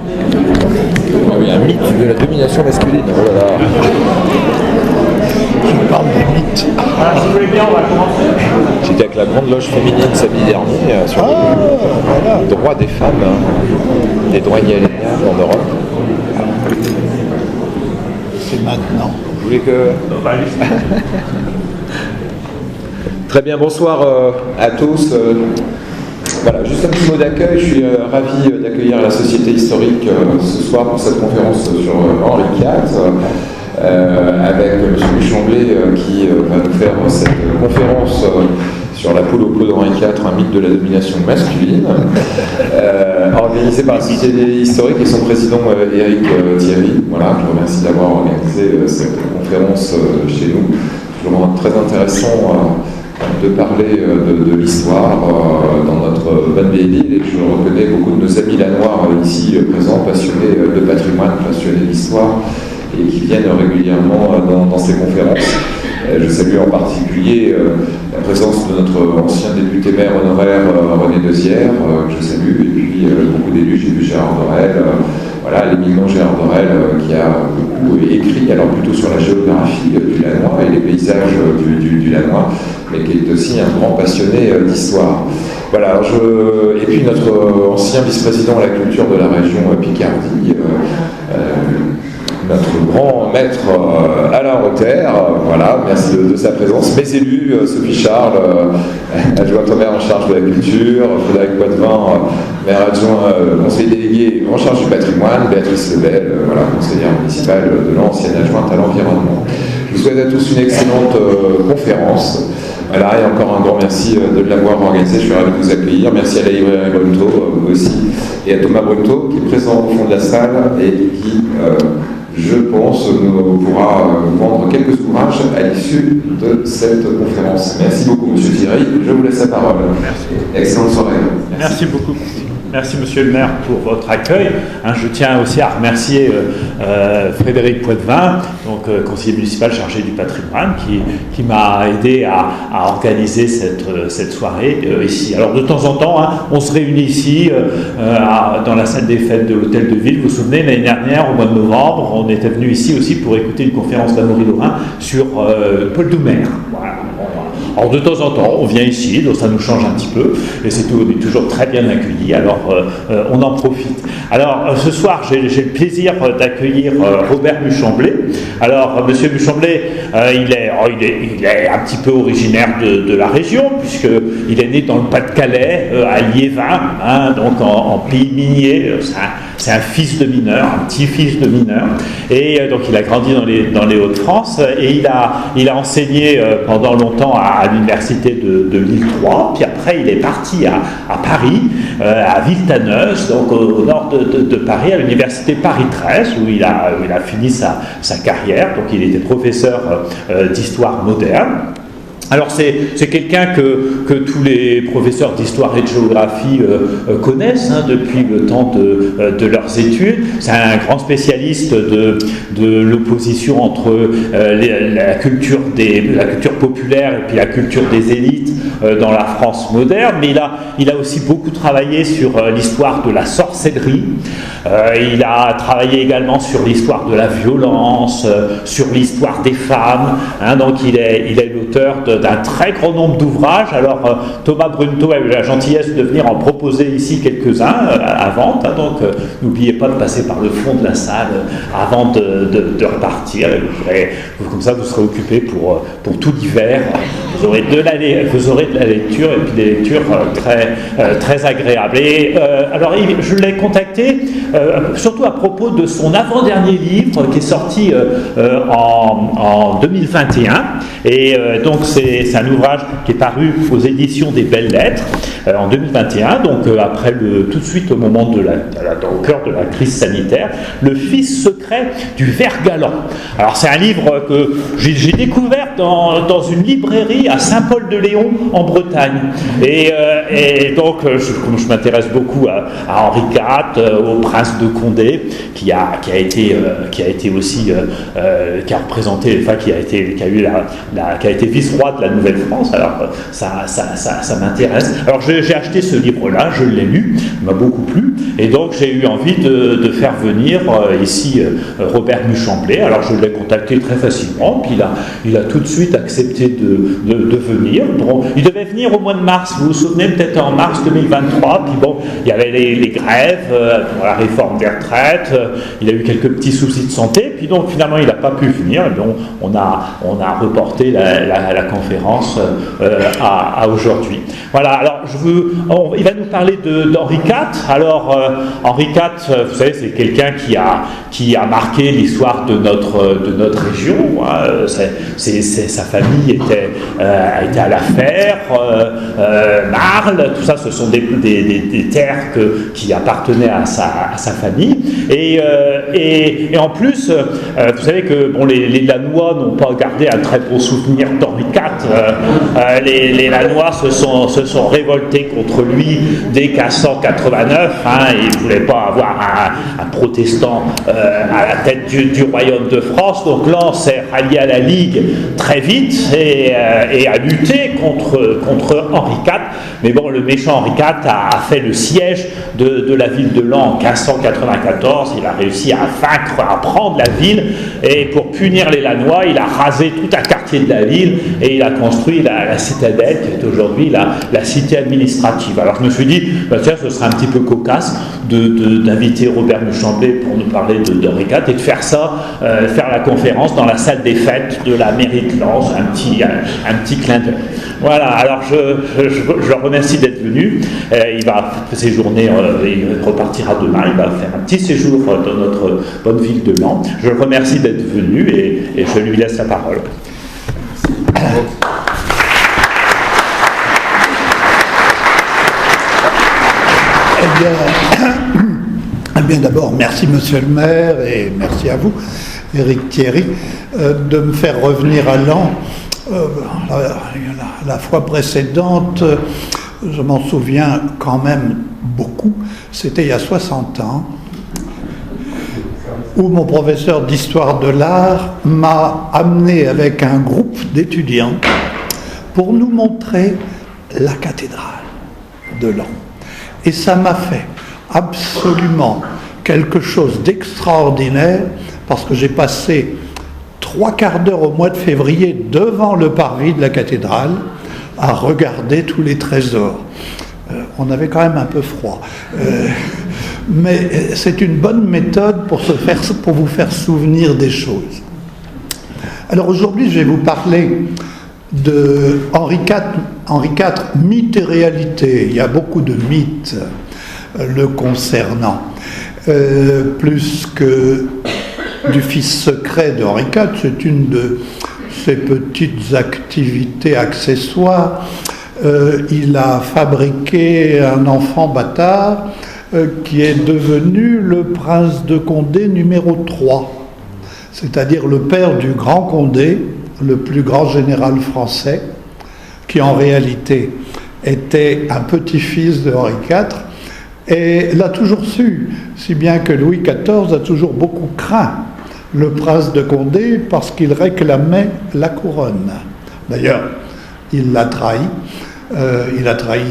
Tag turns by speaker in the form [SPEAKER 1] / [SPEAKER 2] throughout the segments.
[SPEAKER 1] Ah oui, un mythe de la domination masculine. Oh là là.
[SPEAKER 2] Je parle des mythes.
[SPEAKER 3] Si vous voulez bien, on va commencer.
[SPEAKER 1] J'étais avec la Grande Loge féminine samedi dernier sur
[SPEAKER 2] Voilà.
[SPEAKER 1] les droits des femmes, les droits inaliénables en Europe.
[SPEAKER 2] C'est maintenant.
[SPEAKER 1] Vous voulez que... Très bien, bonsoir à tous. Voilà, juste un petit mot d'accueil. Je suis ravi d'accueillir la Société historique ce soir pour cette conférence sur Henri IV, avec M. Buchamblé qui va nous faire cette conférence sur la poule au pot d'Henri IV, un mythe de la domination masculine, organisée par la Société historique et son président Éric Thierry. Voilà, je vous remercie d'avoir organisé cette conférence chez nous. Toujours très intéressant de parler de l'histoire dans notre bonne vieille ville, et je reconnais beaucoup de nos amis lanois ici présents, passionnés de patrimoine, passionnés d'histoire, et qui viennent régulièrement dans ces conférences. Je salue en particulier la présence de notre ancien député maire honoraire René Deuzière, que je salue, et puis beaucoup d'élus. J'ai vu Gérard Dorel, voilà, l'éminent Gérard Dorel qui a beaucoup écrit, alors plutôt sur la géographie du Lanois et les paysages du Lanois, mais qui est aussi un grand passionné d'histoire. Voilà, alors et puis notre ancien vice-président à la culture de la région Picardie, notre grand maître Alain Rother, voilà, merci de sa présence. Mes élus, Sophie Charles, adjointe au maire en charge de la culture, Frédéric Poitvin, maire adjoint, conseiller délégué en charge du patrimoine, Béatrice Lebel, voilà, conseillère municipale de l'ancienne adjointe à l'environnement. Je vous souhaite à tous une excellente conférence. Voilà, et encore un grand merci de l'avoir organisé, je suis ravi de vous accueillir. Merci à la librairie Brunto, vous aussi, et à Thomas Brunto, qui est présent au fond de la salle et qui, je pense, nous pourra vendre quelques ouvrages à l'issue de cette conférence. Merci beaucoup, M. Thierry. Je vous laisse la parole.
[SPEAKER 3] Merci.
[SPEAKER 1] Excellente soirée.
[SPEAKER 3] Merci beaucoup. Merci, Monsieur le maire, pour votre accueil. Je tiens aussi à remercier Frédéric Poitvin, donc conseiller municipal chargé du patrimoine, qui m'a aidé à organiser cette soirée ici. Alors, de temps en temps, on se réunit ici, dans la salle des fêtes de l'hôtel de ville. Vous vous souvenez, l'année dernière, au mois de novembre, on était venu ici aussi pour écouter une conférence d'Amaury Laurin sur Paul Doumer. Voilà. Alors de temps en temps, on vient ici, donc ça nous change un petit peu, et on est toujours très bien accueillis, alors on en profite. Alors ce soir, j'ai le plaisir d'accueillir Robert Buchamblé. Alors Monsieur Buchamblé, il est un petit peu originaire de la région, puisqu'il est né dans le Pas-de-Calais, à Liévin, donc en pays minier. C'est un fils de mineur, un petit-fils de mineur, et donc il a grandi dans les Hauts-de-France, et il a enseigné pendant longtemps à l'université de Lille 3, puis après il est parti à Paris, à Villetaneuse, donc au nord de Paris, à l'université Paris 13, où il a fini sa carrière. Donc il était professeur d'histoire moderne. Alors c'est quelqu'un que tous les professeurs d'histoire et de géographie connaissent depuis le temps de leurs études. C'est un grand spécialiste de l'opposition entre la culture populaire et puis la culture des élites dans la France moderne, mais il a aussi beaucoup travaillé sur l'histoire de la sorcellerie. Il a travaillé également sur l'histoire de la violence, sur l'histoire des femmes. Donc il est l'auteur d'un très grand nombre d'ouvrages. Alors Thomas Brunto a eu la gentillesse de venir en proposer ici quelques-uns à vente. Donc n'oubliez pas de passer par le fond de la salle avant de repartir. Comme ça, vous serez occupé pour tout l'hiver. Vous aurez de la lecture, et puis des lectures très agréables. Et alors je l'ai contacté surtout à propos de son avant-dernier livre qui est sorti en 2021. Et donc c'est un ouvrage qui est paru aux éditions des Belles Lettres en 2021, donc après tout de suite au moment au cœur de la crise sanitaire, Le Fils secret du Vert galant. Alors c'est un livre que j'ai découvert dans une librairie à Saint-Paul-de-Léon en Bretagne. Et donc comme je m'intéresse beaucoup à Henri IV, au prince prince de Condé, qui a été aussi qui a représenté, enfin qui a été vice-roi de la Nouvelle-France. Alors ça m'intéresse. Alors j'ai acheté ce livre-là, je l'ai lu, il m'a beaucoup plu, et donc j'ai eu envie de faire venir ici Robert Muchamblet. Alors je l'ai contacté très facilement, puis il a tout de suite accepté de venir. Bon, il devait venir au mois de mars, vous vous souvenez, peut-être en mars 2023, puis bon, il y avait les grèves pour la réforme des retraites, il a eu quelques petits soucis de santé, puis donc finalement il n'a pas pu venir, et donc on a reporté la conférence à aujourd'hui. Voilà, alors il va nous parler d'Henri IV. Alors Henri IV, vous savez, c'est quelqu'un qui a marqué l'histoire de notre région. Hein. Sa famille a été à la Fère, Marle, tout ça, ce sont des terres qui appartenaient à sa famille. Et en plus, vous savez que bon, les Lannois n'ont pas gardé un très beau souvenir d'Henri IV. Les Lannois se sont révoltés contre lui dès 1589. Hein, ils ne voulaient pas avoir un protestant à la tête du royaume de France. Donc là, on s'est rallié à la Ligue très vite et a lutté contre Henri IV. Mais bon, le méchant Henri IV a fait le siège de la ville de Laon en 1594. Il a réussi à vaincre, à prendre la ville, et pour punir les Lannois, il a rasé tout un quartier de la ville et il a construit la citadelle qui est aujourd'hui la cité administrative. Alors je me suis dit, tiens, ce serait un petit peu cocasse d'inviter Robert Muchamblet pour nous parler d'Henri IV et de faire faire la conférence dans la salle des fêtes de la mairie de Lens, un petit clin d'œil. Voilà, alors je le remercie d'être venu. Il va séjourner, il repartira demain, il va faire un petit séjour dans notre bonne ville de Laon. Je le remercie d'être venu et je lui laisse la parole.
[SPEAKER 2] Eh bien d'abord, merci Monsieur le maire et merci à vous, Éric Thierry, de me faire revenir à Laon. La fois précédente, je m'en souviens quand même beaucoup, c'était il y a 60 ans, où mon professeur d'histoire de l'art m'a amené avec un groupe d'étudiants pour nous montrer la cathédrale de Laon. Et ça m'a fait absolument quelque chose d'extraordinaire, parce que j'ai passé 3/4 d'heure au mois de février devant le parvis de la cathédrale à regarder tous les trésors. On avait quand même un peu froid. Mais c'est une bonne méthode pour vous faire souvenir des choses. Alors aujourd'hui, je vais vous parler de Henri IV, mythe et réalité. Il y a beaucoup de mythes le concernant. Plus que du fils secret d'Henri IV, c'est une de ses petites activités accessoires. Il a fabriqué un enfant bâtard qui est devenu le prince de Condé numéro 3, c'est-à-dire le père du grand Condé, le plus grand général français, qui en réalité était un petit-fils de Henri IV, et l'a toujours su, si bien que Louis XIV a toujours beaucoup craint le prince de Condé parce qu'il réclamait la couronne. D'ailleurs, il l'a trahi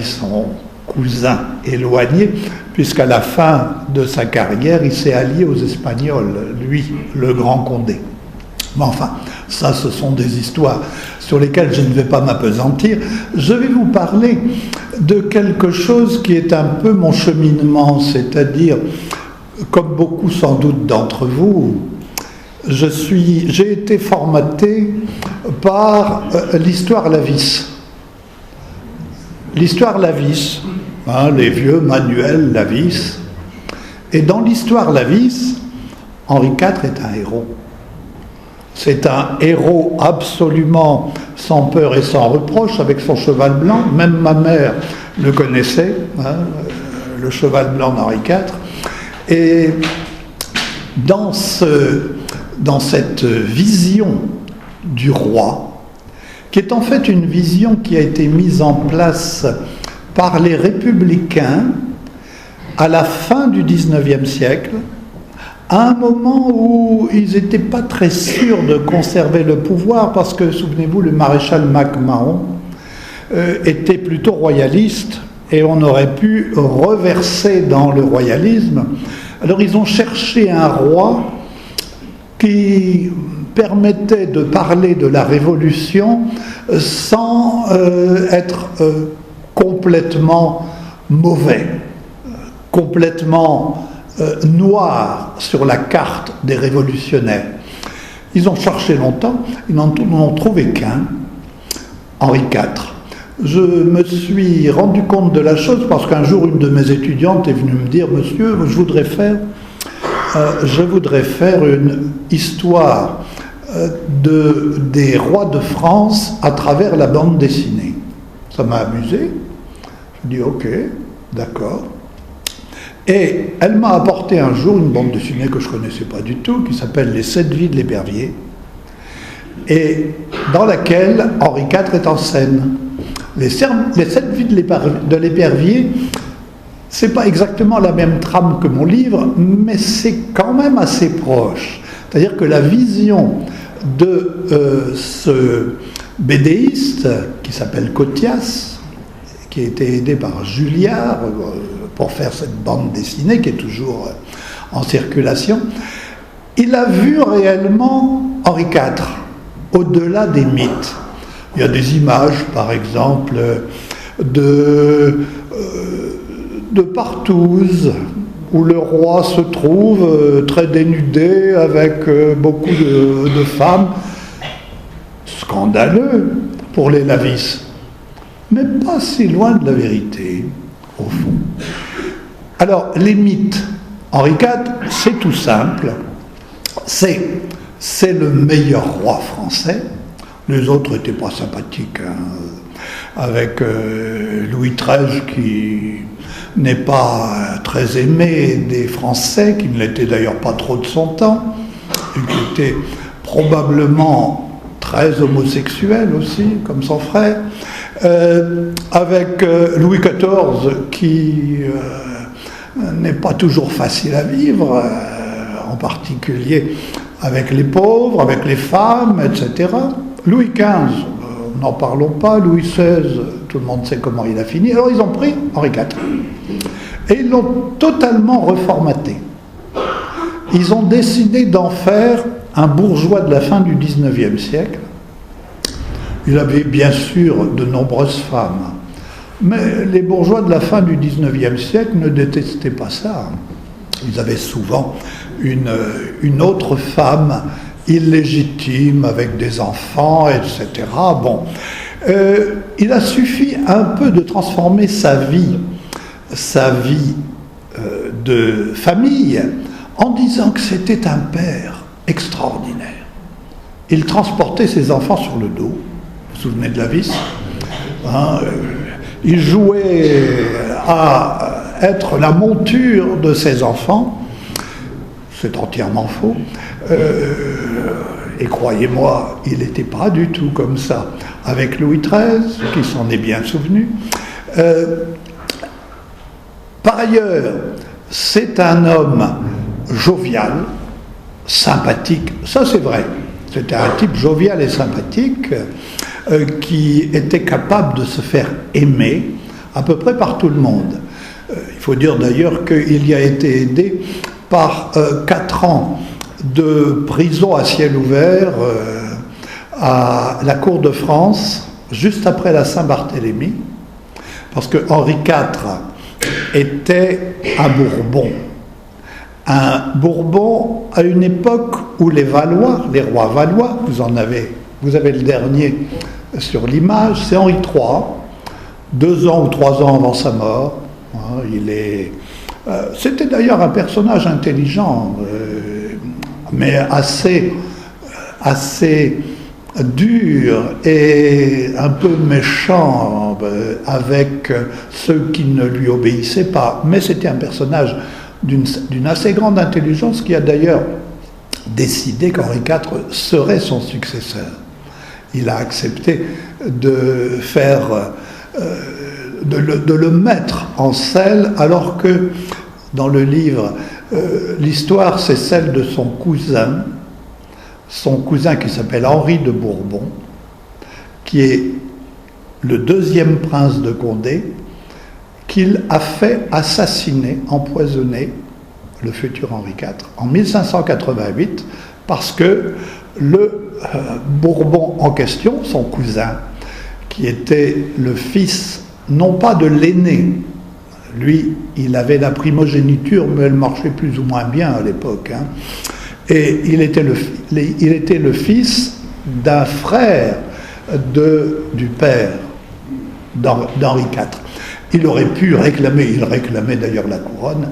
[SPEAKER 2] son cousin éloigné, puisqu'à la fin de sa carrière, il s'est allié aux Espagnols, lui, le grand Condé. Mais enfin, ça, ce sont des histoires sur lesquelles je ne vais pas m'appesantir. Je vais vous parler de quelque chose qui est un peu mon cheminement, c'est-à-dire, comme beaucoup sans doute d'entre vous, j'ai été formaté par l'histoire Lavis. L'histoire Lavis, les vieux manuels Lavis. Et dans l'histoire Lavis, Henri IV est un héros. C'est un héros absolument sans peur et sans reproche, avec son cheval blanc. Même ma mère le connaissait, le cheval blanc d'Henri IV. Et dans cette vision du roi, qui est en fait une vision qui a été mise en place par les républicains à la fin du XIXe siècle, à un moment où ils n'étaient pas très sûrs de conserver le pouvoir, parce que, souvenez-vous, le maréchal MacMahon était plutôt royaliste, et on aurait pu reverser dans le royalisme. Alors ils ont cherché un roi qui permettait de parler de la Révolution sans être complètement mauvais, complètement noir sur la carte des révolutionnaires. Ils ont cherché longtemps, ils n'en ont trouvé qu'un, Henri IV. Je me suis rendu compte de la chose parce qu'un jour, une de mes étudiantes est venue me dire « Monsieur, je voudrais faire une histoire des rois de France à travers la bande dessinée. » Ça m'a amusé. Je dis « Ok, d'accord. » Et elle m'a apporté un jour une bande dessinée que je ne connaissais pas du tout, qui s'appelle « Les 7 vies de l'épervier », et dans laquelle Henri IV est en scène. Les 7 vies de l'épervier, c'est pas exactement la même trame que mon livre, mais c'est quand même assez proche. C'est-à-dire que la vision de ce bédéiste, qui s'appelle Cotias, qui a été aidé par Julliard pour faire cette bande dessinée, qui est toujours en circulation, il a vu réellement Henri IV, au-delà des mythes. Il y a des images, par exemple, de Partouze, où le roi se trouve très dénudé avec beaucoup de femmes. Scandaleux pour les lavisses, mais pas si loin de la vérité, au fond. Alors, les mythes. Henri IV, c'est tout simple. C'est le meilleur roi français. Les autres n'étaient pas sympathiques, hein, avec Louis XIII qui n'est pas très aimé des Français, qui ne l'était d'ailleurs pas trop de son temps, et qui était probablement très homosexuel aussi, comme son frère, avec Louis XIV qui n'est pas toujours facile à vivre, en particulier avec les pauvres, avec les femmes, etc. Louis XV, n'en parlons pas. Louis XVI, tout le monde sait comment il a fini. Alors ils ont pris Henri IV et ils l'ont totalement reformaté. Ils ont décidé d'en faire un bourgeois de la fin du XIXe siècle. Il avait bien sûr de nombreuses femmes, mais les bourgeois de la fin du XIXe siècle ne détestaient pas ça. Ils avaient souvent une autre femme illégitime avec des enfants, etc. Bon, il a suffi un peu de transformer sa vie de famille en disant que c'était un père extraordinaire. Il transportait ses enfants sur le dos. Vous vous souvenez de la vis, hein, il jouait à être la monture de ses enfants. C'est entièrement faux. Et croyez-moi, il n'était pas du tout comme ça avec Louis XIII, qui s'en est bien souvenu. Par ailleurs, c'est un homme jovial, sympathique, ça c'est vrai. C'était un type jovial et sympathique qui était capable de se faire aimer à peu près par tout le monde. Il faut dire d'ailleurs qu'il y a été aidé par 4 ans de prison à ciel ouvert à la cour de France, juste après la Saint-Barthélemy, parce que Henri IV était un Bourbon. Un Bourbon à une époque où les Valois, les rois valois, vous avez le dernier sur l'image, c'est Henri III, 2 ans ou 3 ans avant sa mort. C'était d'ailleurs un personnage intelligent, mais assez dur et un peu méchant avec ceux qui ne lui obéissaient pas. Mais c'était un personnage d'une assez grande intelligence qui a d'ailleurs décidé qu'Henri IV serait son successeur. Il a accepté de le mettre en selle alors que dans le livre, l'histoire c'est celle de son cousin qui s'appelle Henri de Bourbon, qui est le deuxième prince de Condé, qu'il a fait assassiner, empoisonner le futur Henri IV en 1588, parce que le Bourbon en question, son cousin, qui était le fils non pas de l'aîné, lui il avait la primogéniture mais elle marchait plus ou moins bien à l'époque, hein. Et il était le fils d'un frère du père d'Henri IV. Il aurait pu réclamer, il réclamait d'ailleurs la couronne,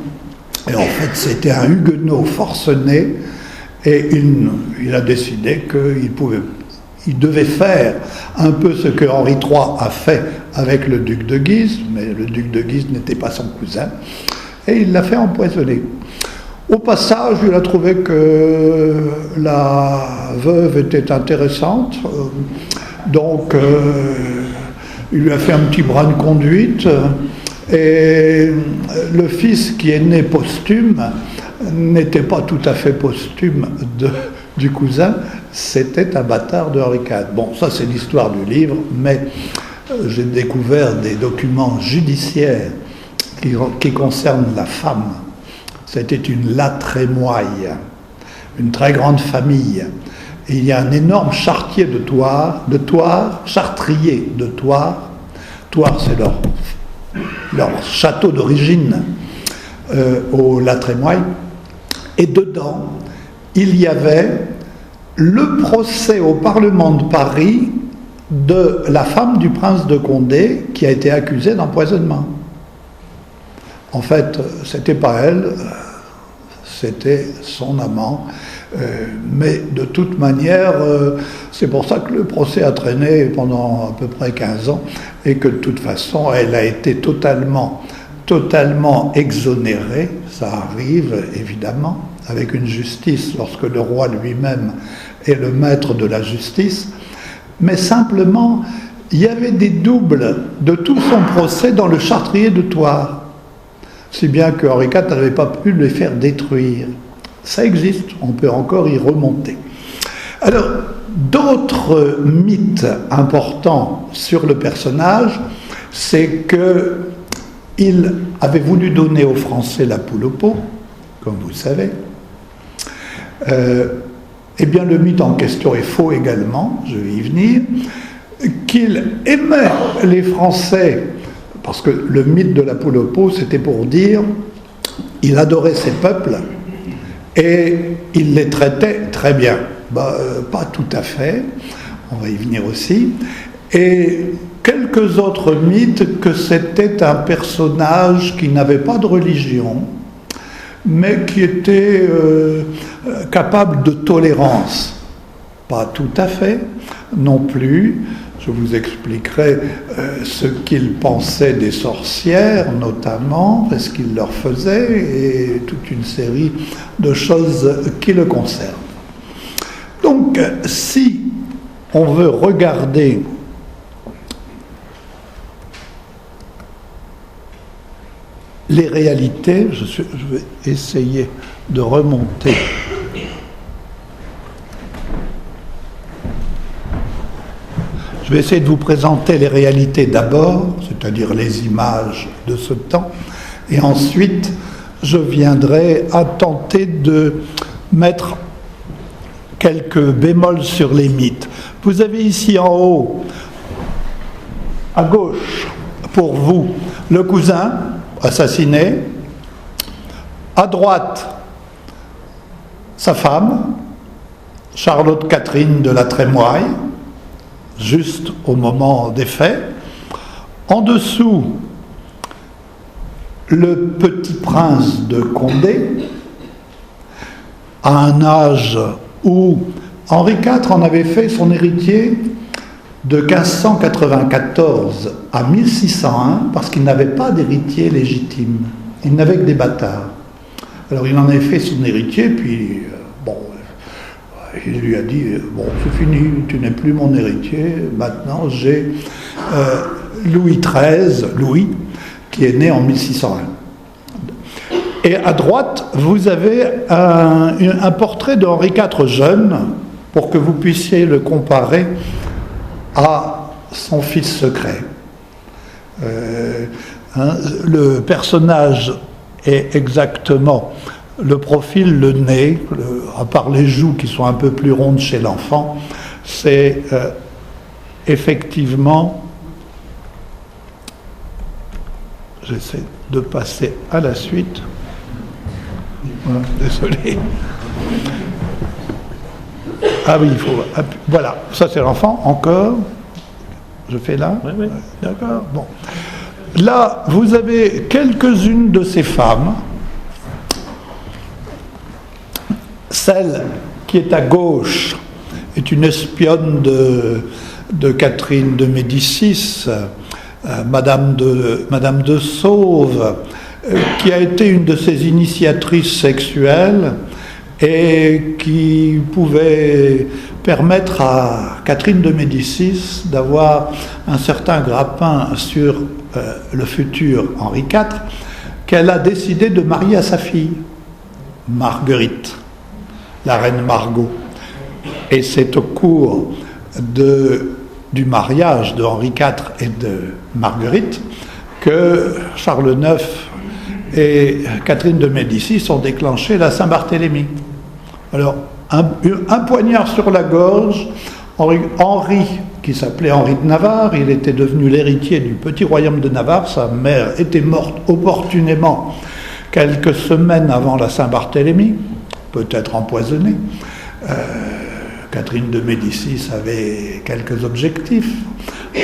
[SPEAKER 2] et en fait c'était un huguenot forcené, et il a décidé qu'il devait faire un peu ce que Henri III a fait avec le duc de Guise, mais le duc de Guise n'était pas son cousin, et il l'a fait empoisonner. Au passage, il a trouvé que la veuve était intéressante, donc il lui a fait un petit bras de conduite, et le fils qui est né posthume n'était pas tout à fait posthume du cousin, c'était un bâtard de Henri IV. Bon, ça c'est l'histoire du livre, mais j'ai découvert des documents judiciaires qui concernent la femme. C'était une La Trémoille, une très grande famille. Et il y a un énorme chartrier de Thouars. Thouars, c'est leur château d'origine au La Trémoille. Et dedans, il y avait le procès au Parlement de Paris de la femme du prince de Condé qui a été accusée d'empoisonnement. En fait, c'était pas elle, c'était son amant. Mais de toute manière, c'est pour ça que le procès a traîné pendant à peu près 15 ans et que de toute façon, elle a été totalement exonérée. Ça arrive évidemment avec une justice lorsque le roi lui-même est le maître de la justice. Mais simplement, il y avait des doubles de tout son procès dans le chartrier de Thouars. Si bien que Henri IV n'avait pas pu les faire détruire. Ça existe, on peut encore y remonter. Alors, d'autres mythes importants sur le personnage, c'est qu'il avait voulu donner aux Français la poule au pot, comme vous savez. Eh bien, le mythe en question est faux également, je vais y venir, qu'il aimait les Français. Parce que le mythe de la poule au pot, c'était pour dire il adorait ses peuples et il les traitait très bien. Pas tout à fait, on va y venir aussi. Et quelques autres mythes que c'était un personnage qui n'avait pas de religion, mais qui était capable de tolérance. Pas tout à fait non plus. Je vous expliquerai ce qu'il pensait des sorcières, notamment, ce qu'il leur faisait, et toute une série de choses qui le concernent. Donc, si on veut regarder les réalités, je vais essayer de remonter. Je vais essayer de vous présenter les réalités d'abord, c'est-à-dire les images de ce temps, et ensuite je viendrai à tenter de mettre quelques bémols sur les mythes. Vous avez ici en haut, à gauche, pour vous, le cousin assassiné, à droite, sa femme, Charlotte Catherine de la Trémoille, juste au moment des faits. En dessous, le petit prince de Condé, à un âge où Henri IV en avait fait son héritier de 1594 à 1601 parce qu'il n'avait pas d'héritier légitime. Il n'avait que des bâtards. Alors il en avait fait son héritier, puis il lui a dit « Bon, c'est fini, tu n'es plus mon héritier, maintenant j'ai Louis XIII, qui est né en 1601. » Et à droite, vous avez un portrait de Henri IV jeune, pour que vous puissiez le comparer à son fils secret. Le personnage est exactement le profil, le nez, à part les joues qui sont un peu plus rondes chez l'enfant, c'est effectivement... J'essaie de passer à la suite. Désolé. Ah oui, il faut... Voilà, ça c'est l'enfant, encore. Je fais là.
[SPEAKER 3] Oui, oui.
[SPEAKER 2] D'accord, bon. Là, vous avez quelques-unes de ces femmes. Celle qui est à gauche est une espionne de Catherine de Médicis, Madame de Sauve, qui a été une de ses initiatrices sexuelles et qui pouvait permettre à Catherine de Médicis d'avoir un certain grappin sur le futur Henri IV, qu'elle a décidé de marier à sa fille, Marguerite, la reine Margot. Et c'est au cours du mariage de Henri IV et de Marguerite que Charles IX et Catherine de Médicis ont déclenché la Saint-Barthélemy. Alors, un poignard sur la gorge, Henri, qui s'appelait Henri de Navarre, il était devenu l'héritier du petit royaume de Navarre, sa mère était morte opportunément quelques semaines avant la Saint-Barthélemy, peut-être empoisonnée. Catherine de Médicis avait quelques objectifs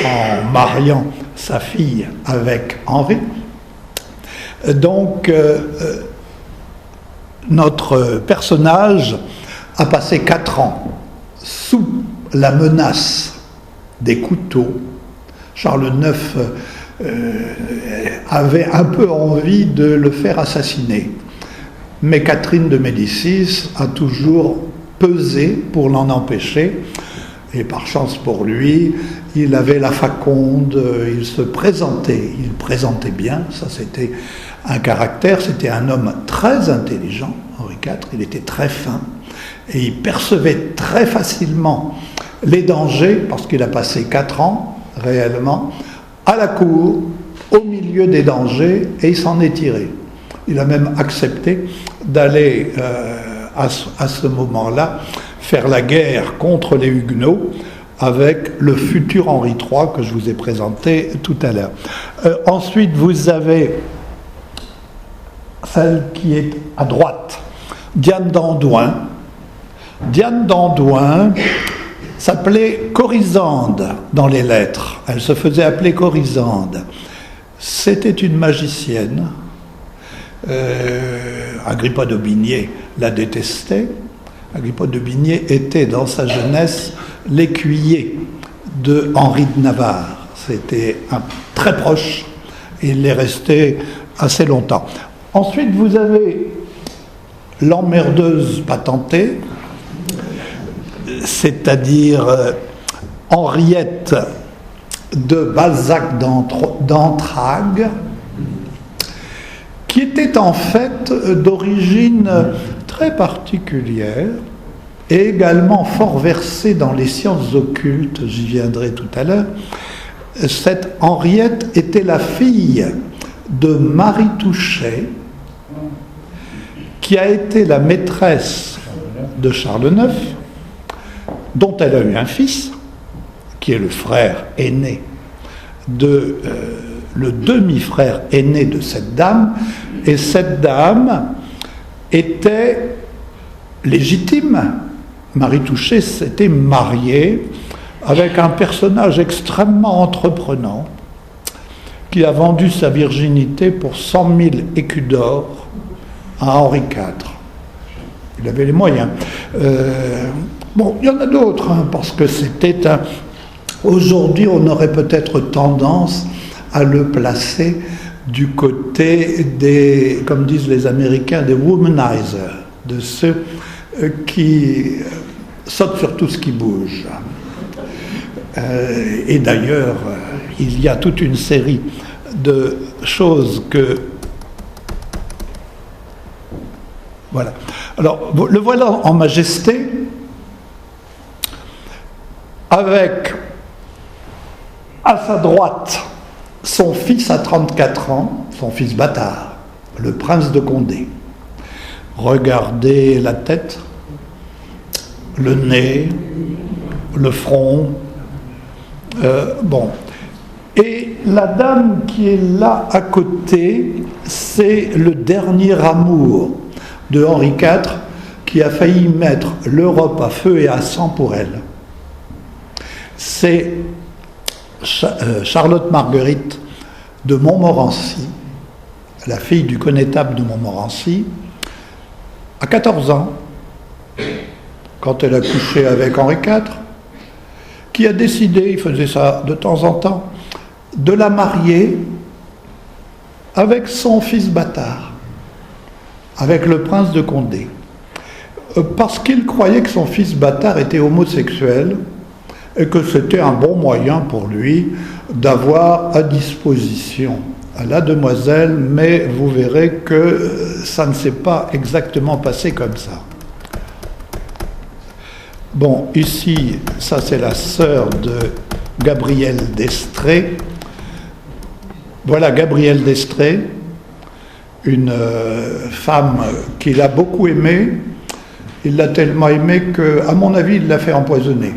[SPEAKER 2] en mariant sa fille avec Henri. Donc, notre personnage a passé 4 ans sous la menace des couteaux. Charles IX avait un peu envie de le faire assassiner. Mais Catherine de Médicis a toujours pesé pour l'en empêcher. Et par chance pour lui, il avait la faconde, il se présentait, il présentait bien, ça c'était un caractère, c'était un homme très intelligent, Henri IV, il était très fin, et il percevait très facilement les dangers, parce qu'il a passé 4 ans, réellement, à la cour, au milieu des dangers, et il s'en est tiré. Il a même accepté d'aller, à ce moment-là, faire la guerre contre les Huguenots avec le futur Henri III que je vous ai présenté tout à l'heure. Ensuite, vous avez celle qui est à droite, Diane d'Andoin. Diane d'Andoin s'appelait Corisande dans les lettres. Elle se faisait appeler Corisande. C'était une magicienne. Agrippa d'Aubigné la détestait. Agrippa d'Aubigné était dans sa jeunesse l'écuyer de Henri de Navarre. C'était un très proche et il est resté assez longtemps. Ensuite, vous avez l'emmerdeuse patentée, c'est-à-dire Henriette de Balzac d'Entragues, qui était en fait d'origine très particulière et également fort versée dans les sciences occultes, j'y viendrai tout à l'heure. Cette Henriette était la fille de Marie Touchet, qui a été la maîtresse de Charles IX, dont elle a eu un fils, qui est le frère aîné le demi-frère aîné de cette dame, et cette dame était légitime. Marie Touchet s'était mariée avec un personnage extrêmement entreprenant qui a vendu sa virginité pour 100 000 écus d'or à Henri IV. Il avait les moyens. Bon, il y en a d'autres, hein, parce que c'était un... Aujourd'hui, on aurait peut-être tendance à le placer du côté des, comme disent les Américains, des womanizers, de ceux qui sautent sur tout ce qui bouge. Et d'ailleurs, il y a toute une série de choses que Voilà. Alors, le voilà en majesté, avec à sa droite son fils à 34 ans, son fils bâtard, le prince de Condé. Regardez la tête, le nez, le front. Bon. Et la dame qui est là à côté, c'est le dernier amour de Henri IV qui a failli mettre l'Europe à feu et à sang pour elle. C'est Charlotte Marguerite de Montmorency, la fille du connétable de Montmorency, à 14 ans, quand elle a couché avec Henri IV, qui a décidé, il faisait ça de temps en temps, de la marier avec son fils bâtard, avec le prince de Condé, parce qu'il croyait que son fils bâtard était homosexuel et que c'était un bon moyen pour lui d'avoir à disposition la demoiselle, mais vous verrez que ça ne s'est pas exactement passé comme ça. Bon, ici, ça c'est la sœur de Gabrielle d'Estrées. Voilà Gabrielle d'Estrées, une femme qu'il a beaucoup aimée. Il l'a tellement aimée qu'à mon avis, il l'a fait empoisonner.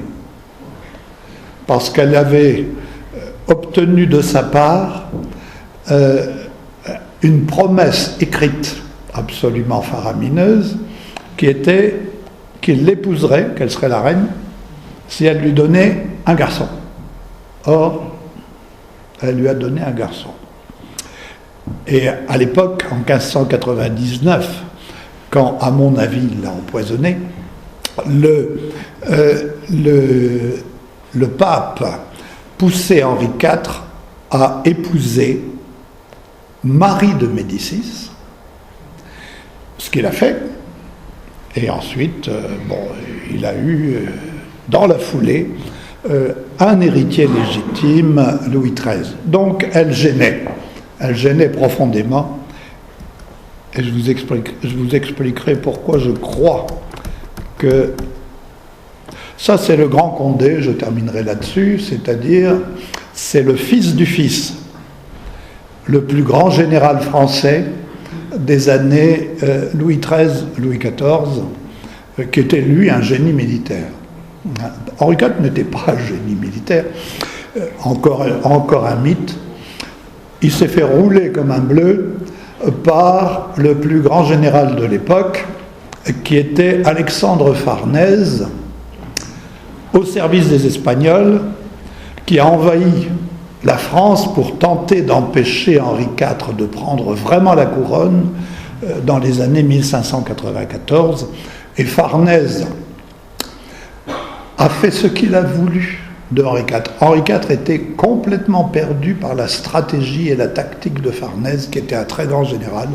[SPEAKER 2] Parce qu'elle avait obtenu de sa part une promesse écrite absolument faramineuse qui était qu'il l'épouserait, qu'elle serait la reine, si elle lui donnait un garçon. Or, elle lui a donné un garçon. Et à l'époque, en 1599, quand, à mon avis, il l'a empoisonné, le pape poussait Henri IV à épouser Marie de Médicis, ce qu'il a fait. Et ensuite, il a eu, dans la foulée, un héritier légitime, Louis XIII. Donc, elle gênait profondément. Et je vous expliquerai pourquoi je crois que ça, c'est le grand Condé, je terminerai là-dessus, c'est-à-dire, c'est le fils du fils, le plus grand général français des années Louis XIII, Louis XIV, qui était, lui, un génie militaire. Henri IV n'était pas un génie militaire, encore un mythe. Il s'est fait rouler comme un bleu par le plus grand général de l'époque, qui était Alexandre Farnèse, au service des Espagnols, qui a envahi la France pour tenter d'empêcher Henri IV de prendre vraiment la couronne dans les années 1594. Et Farnèse a fait ce qu'il a voulu de Henri IV. Henri IV était complètement perdu par la stratégie et la tactique de Farnèse, qui était un très grand général.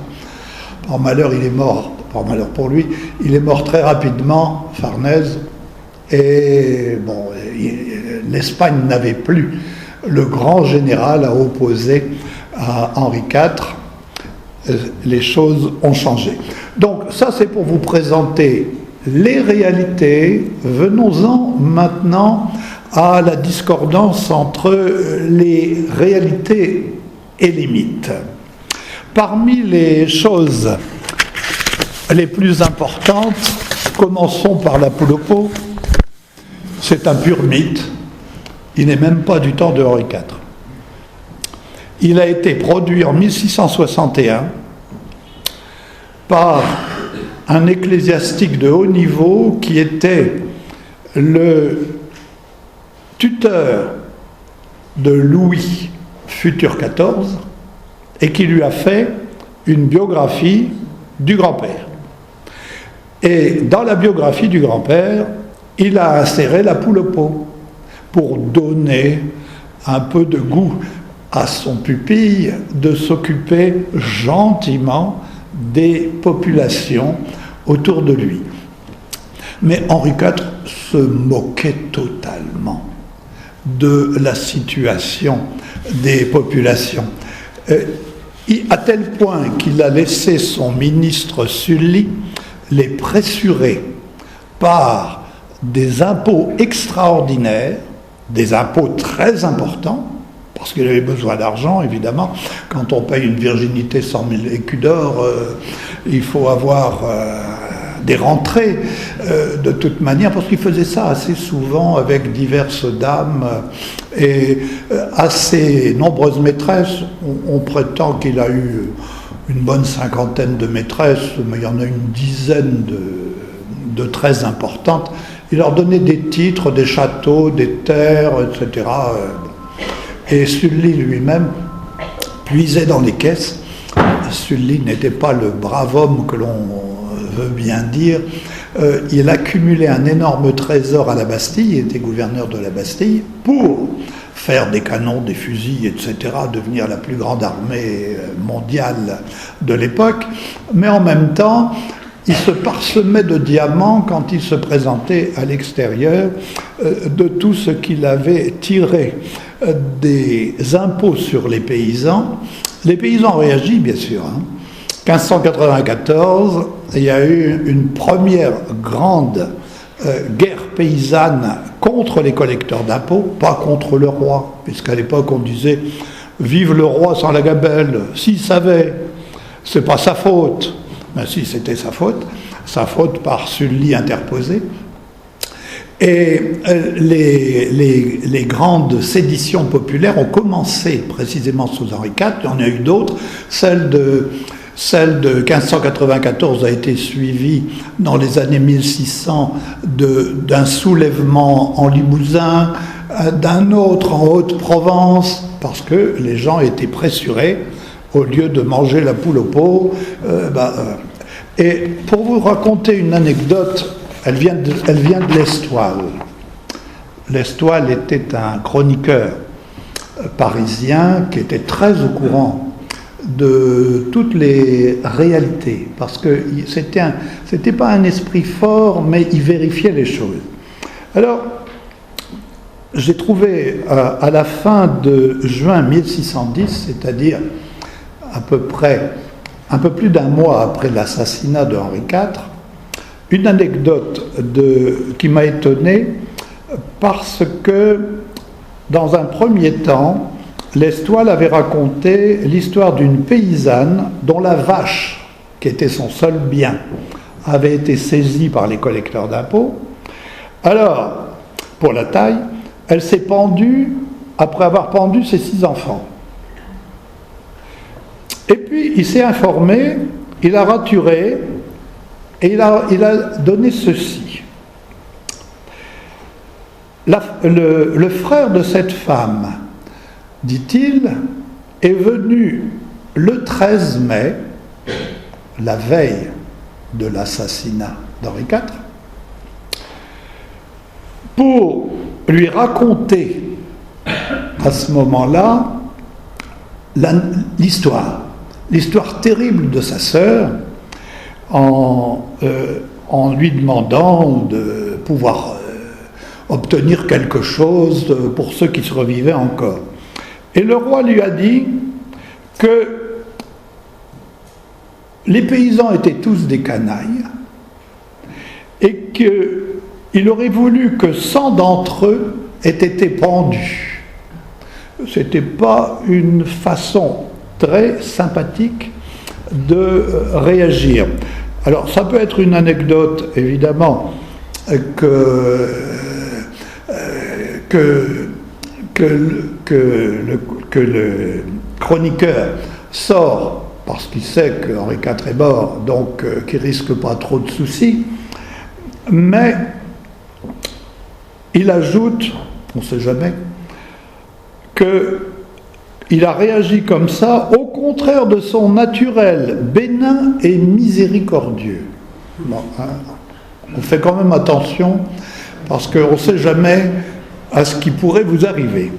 [SPEAKER 2] Par malheur, il est mort. Par malheur pour lui, il est mort très rapidement, Farnèse. Et bon, l'Espagne n'avait plus le grand général à opposer à Henri IV. Les choses ont changé. Donc ça, c'est pour vous présenter les réalités. Venons-en maintenant à la discordance entre les réalités et les mythes. Parmi les choses les plus importantes, commençons par la poule au pot. C'est un pur mythe. Il n'est même pas du temps de Henri IV. Il a été produit en 1661 par un ecclésiastique de haut niveau qui était le tuteur de Louis, futur XIV, et qui lui a fait une biographie du grand-père. Et dans la biographie du grand-père, il a inséré la poule au pot pour donner un peu de goût à son pupille de s'occuper gentiment des populations autour de lui. Mais Henri IV se moquait totalement de la situation des populations, à tel point qu'il a laissé son ministre Sully les pressurer par des impôts extraordinaires, des impôts très importants, parce qu'il avait besoin d'argent, évidemment. Quand on paye une virginité 100 000 écus d'or, il faut avoir des rentrées de toute manière, parce qu'il faisait ça assez souvent avec diverses dames et assez nombreuses maîtresses. On prétend qu'il a eu une bonne cinquantaine de maîtresses, mais il y en a une dizaine de très importantes. Il leur donnait des titres, des châteaux, des terres, etc. Et Sully lui-même puisait dans les caisses. Sully n'était pas le brave homme que l'on veut bien dire. Il accumulait un énorme trésor à la Bastille, il était gouverneur de la Bastille, pour faire des canons, des fusils, etc., devenir la plus grande armée mondiale de l'époque. Mais en même temps, il se parsemait de diamants quand il se présentait à l'extérieur de tout ce qu'il avait tiré des impôts sur les paysans. Les paysans réagissent, bien sûr. 1594, il y a eu une première grande guerre paysanne contre les collecteurs d'impôts, pas contre le roi, puisqu'à l'époque on disait « Vive le roi sans la gabelle !» S'il savait, c'est pas sa faute. Ben si, c'était sa faute par Sully interposé. Et les grandes séditions populaires ont commencé précisément sous Henri IV, il y en a eu d'autres. Celle de 1594 a été suivie dans les années 1600 d'un soulèvement en Limousin, d'un autre en Haute-Provence, parce que les gens étaient pressurés. Au lieu de manger la poule au pot. Et pour vous raconter une anecdote, elle vient de l'Estoile. L'Estoile était un chroniqueur parisien qui était très au courant de toutes les réalités, parce que c'était pas un esprit fort, mais il vérifiait les choses. Alors, j'ai trouvé à la fin de juin 1610, c'est-à-dire à peu près, un peu plus d'un mois après l'assassinat de Henri IV, une anecdote qui m'a étonné parce que, dans un premier temps, l'Estoile avait raconté l'histoire d'une paysanne dont la vache, qui était son seul bien, avait été saisie par les collecteurs d'impôts. Alors, pour la taille, elle s'est pendue après avoir pendu ses 6 enfants. Et puis, il s'est informé, il a raturé, et il a donné ceci. Le frère de cette femme, dit-il, est venu le 13 mai, la veille de l'assassinat d'Henri IV, pour lui raconter à ce moment-là l'histoire terrible de sa sœur, en lui demandant de pouvoir obtenir quelque chose pour ceux qui survivaient encore. Et le roi lui a dit que les paysans étaient tous des canailles et qu'il aurait voulu que 100 d'entre eux aient été pendus. Ce n'était pas une façon très sympathique de réagir. Alors, ça peut être une anecdote, évidemment, que le chroniqueur sort parce qu'il sait que Henri IV est mort, donc qu'il ne risque pas trop de soucis, mais il ajoute, on ne sait jamais, qu'il a réagi comme ça au contraire de son naturel bénin et miséricordieux. Bon, hein, on fait quand même attention parce qu'on ne sait jamais à ce qui pourrait vous arriver.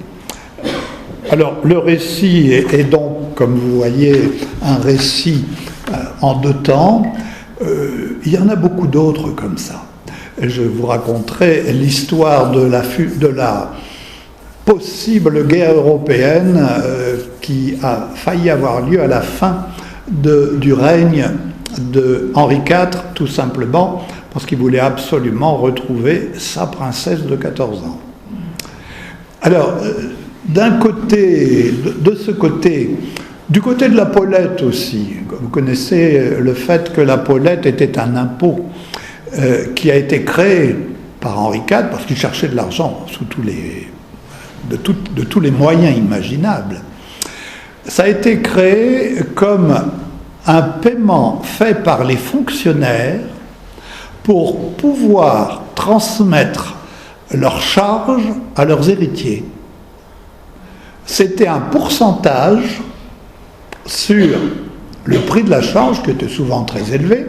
[SPEAKER 2] Alors, le récit est donc, comme vous voyez, un récit en 2 temps. Il y en a beaucoup d'autres comme ça. Je vous raconterai l'histoire de la possible guerre européenne qui a failli avoir lieu à la fin du règne de Henri IV, tout simplement parce qu'il voulait absolument retrouver sa princesse de 14 ans. Alors, d'un côté, de ce côté, du côté de la Paulette aussi, vous connaissez le fait que la Paulette était un impôt qui a été créé par Henri IV parce qu'il cherchait de l'argent de tous les moyens imaginables. Ça a été créé comme un paiement fait par les fonctionnaires pour pouvoir transmettre leurs charges à leurs héritiers. C'était un pourcentage sur le prix de la charge, qui était souvent très élevé.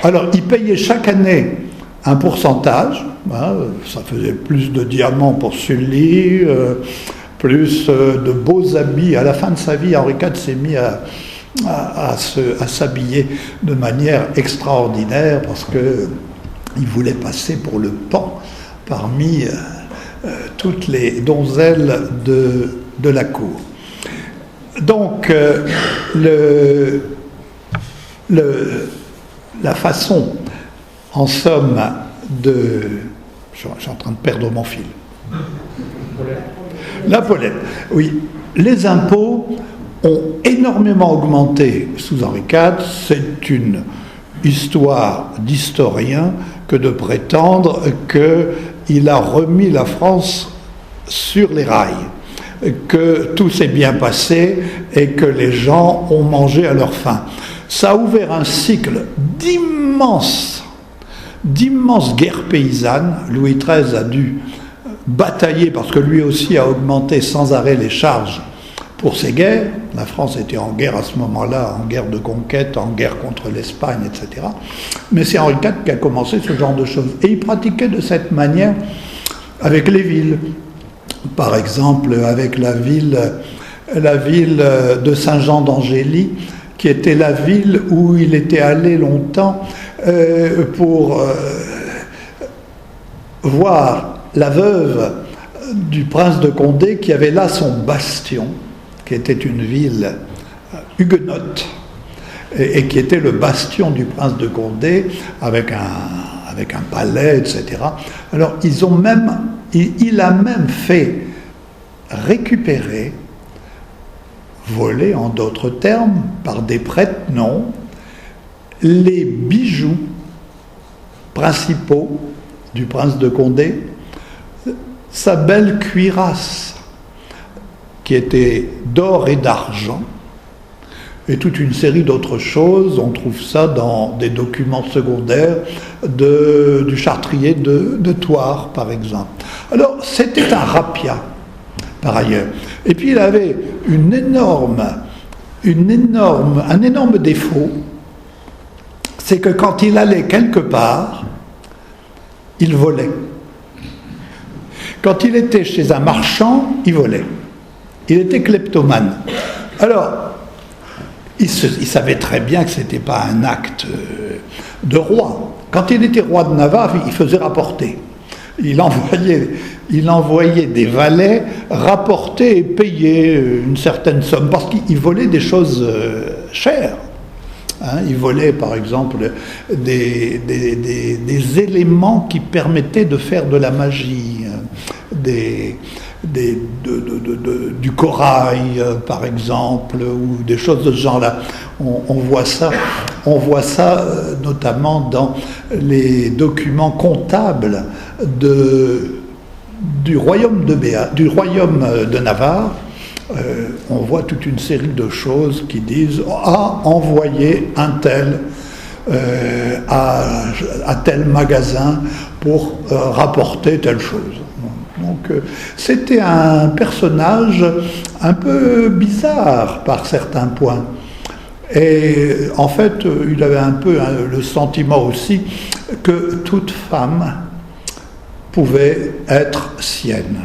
[SPEAKER 2] Alors, ils payaient chaque année un pourcentage, ça faisait plus de diamants pour Sully, plus de beaux habits. À la fin de sa vie, Henri IV s'est mis à s'habiller de manière extraordinaire parce qu'il voulait passer pour le pan parmi toutes les donzelles de la cour. Donc, la façon, en somme, de... Je suis en train de perdre mon fil. La Paulette, oui. Les impôts ont énormément augmenté sous Henri IV. C'est une histoire d'historien que de prétendre qu'il a remis la France sur les rails, que tout s'est bien passé et que les gens ont mangé à leur faim. Ça a ouvert un cycle d'immenses guerres paysannes. Louis XIII a dû batailler parce que lui aussi a augmenté sans arrêt les charges pour ces guerres. La France était en guerre à ce moment-là, en guerre de conquête, en guerre contre l'Espagne, etc. Mais c'est Henri IV qui a commencé ce genre de choses. Et il pratiquait de cette manière avec les villes. Par exemple, avec la ville de Saint-Jean d'Angély, qui était la ville où il était allé longtemps pour voir la veuve du prince de Condé, qui avait là son bastion, qui était une ville huguenote, et qui était le bastion du prince de Condé, avec un palais, etc. Alors, il a même fait récupérer, voler en d'autres termes, par des prêtres, non, les bijoux principaux du prince de Condé, sa belle cuirasse, qui était d'or et d'argent, et toute une série d'autres choses. On trouve ça dans des documents secondaires du chartrier de Thouars, par exemple. Alors, c'était un rapia, par ailleurs. Et puis, il avait un énorme défaut, c'est que quand il allait quelque part, il volait. Quand il était chez un marchand, il volait. Il était kleptomane. Alors, il savait très bien que ce n'était pas un acte de roi. Quand il était roi de Navarre, il faisait rapporter. Il envoyait des valets rapporter et payer une certaine somme, parce qu'il volait des choses chères. Il volait, par exemple, des éléments qui permettaient de faire de la magie, du corail, par exemple, ou des choses de ce genre-là. On voit ça notamment dans les documents comptables du royaume de Navarre. On voit toute une série de choses qui disent envoyer un tel à tel magasin pour rapporter telle chose. Donc c'était un personnage un peu bizarre par certains points. Et en fait, il avait un peu le sentiment aussi que toute femme pouvait être sienne.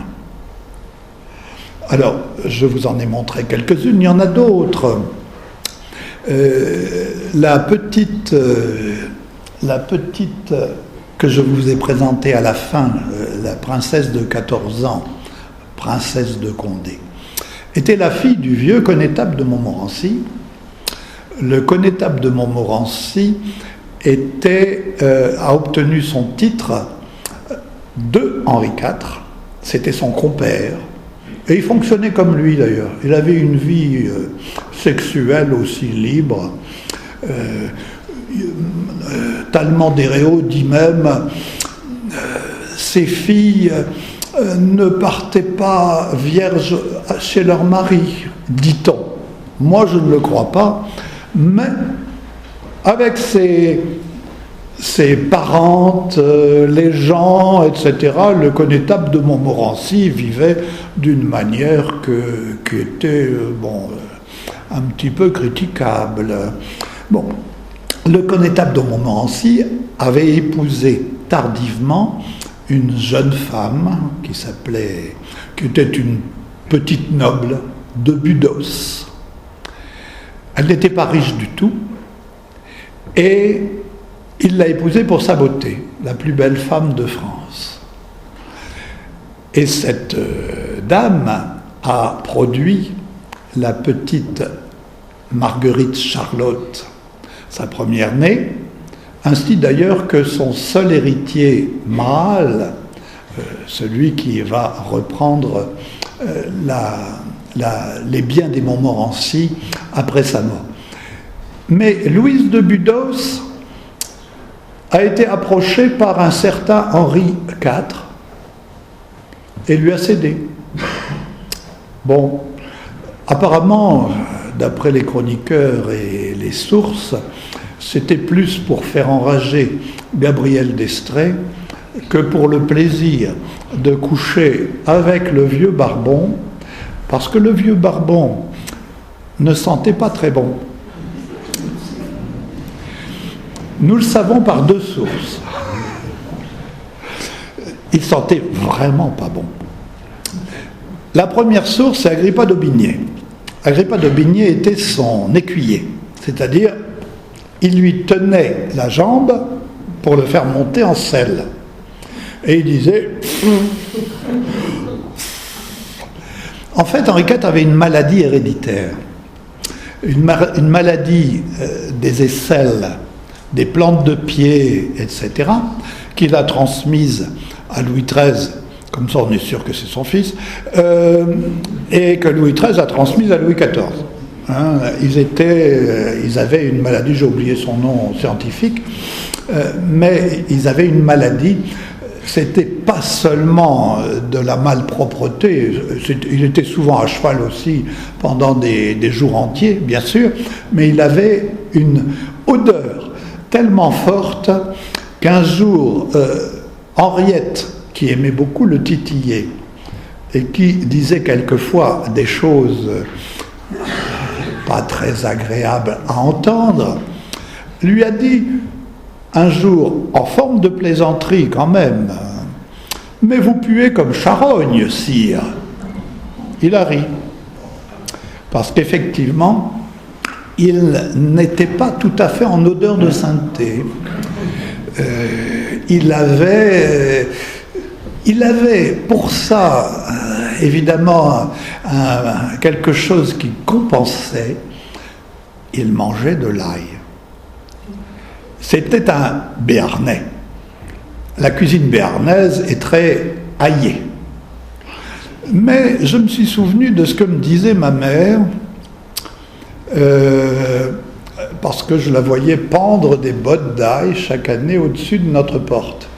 [SPEAKER 2] Alors, je vous en ai montré quelques-unes, il y en a d'autres. La petite que je vous ai présentée à la fin, la princesse de 14 ans, princesse de Condé, était la fille du vieux connétable de Montmorency, Le connétable de Montmorency a obtenu son titre de Henri IV. C'était son compère. Et il fonctionnait comme lui d'ailleurs. Il avait une vie sexuelle aussi libre. Talleyrand d'Héréo dit même ces filles ne partaient pas vierges chez leur mari, dit-on. Moi je ne le crois pas, mais avec ses parentes, les gens, etc., le connétable de Montmorency vivait d'une manière qui était un petit peu critiquable. Bon, le connétable de Montmorency avait épousé tardivement une jeune femme qui était une petite noble de Budos. Elle n'était pas riche du tout et il l'a épousée pour sa beauté, la plus belle femme de France. Et cette dame a produit la petite Marguerite Charlotte, sa première-née, ainsi d'ailleurs que son seul héritier mâle, celui qui va reprendre les biens des Montmorency après sa mort. Mais Louise de Budos a été approchée par un certain Henri IV et lui a cédé. Bon, apparemment, d'après les chroniqueurs et les sources, c'était plus pour faire enrager Gabriel d'Estrées que pour le plaisir de coucher avec le vieux Barbon, parce que le vieux Barbon ne sentait pas très bon. Nous le savons par deux sources. Il sentait vraiment pas bon. La première source, c'est Agrippa d'Aubigné. Agrippa d'Aubigné était son écuyer, c'est-à-dire il lui tenait la jambe pour le faire monter en selle. Et il disait... En fait, Henri IV avait une maladie héréditaire, une maladie des aisselles, des plantes de pied, etc., qu'il a transmise à Louis XIII, comme ça on est sûr que c'est son fils, et que Louis XIII a transmise à Louis XIV. Hein, ils avaient une maladie, j'ai oublié son nom scientifique, mais ils avaient une maladie. C'était pas seulement de la malpropreté, il était souvent à cheval aussi pendant des jours entiers, bien sûr, mais il avait une odeur tellement forte qu'un jour, Henriette, qui aimait beaucoup le titiller et qui disait quelquefois des choses pas très agréables à entendre, lui a dit un jour, en forme de plaisanterie quand même, « Mais vous puez comme charogne, sire !» Il a ri, parce qu'effectivement, il n'était pas tout à fait en odeur de sainteté. Il avait pour ça, évidemment, quelque chose qui compensait. Il mangeait de l'ail. C'était un Béarnais. La cuisine béarnaise est très aillée. Mais je me suis souvenu de ce que me disait ma mère, parce que je la voyais pendre des bottes d'ail chaque année au-dessus de notre porte.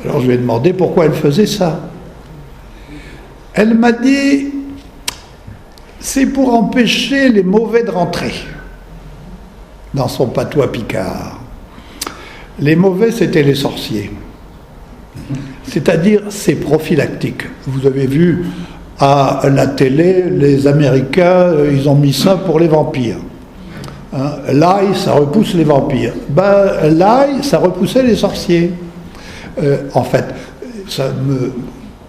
[SPEAKER 2] Alors je lui ai demandé pourquoi elle faisait ça. Elle m'a dit, c'est pour empêcher les mauvais de rentrer. Dans son patois picard. Les mauvais, c'était les sorciers. C'est-à-dire, c'est prophylactique. Vous avez vu à la télé, les Américains, ils ont mis ça pour les vampires. Hein, l'ail, ça repousse les vampires. L'ail, ça repoussait les sorciers. En fait, ça me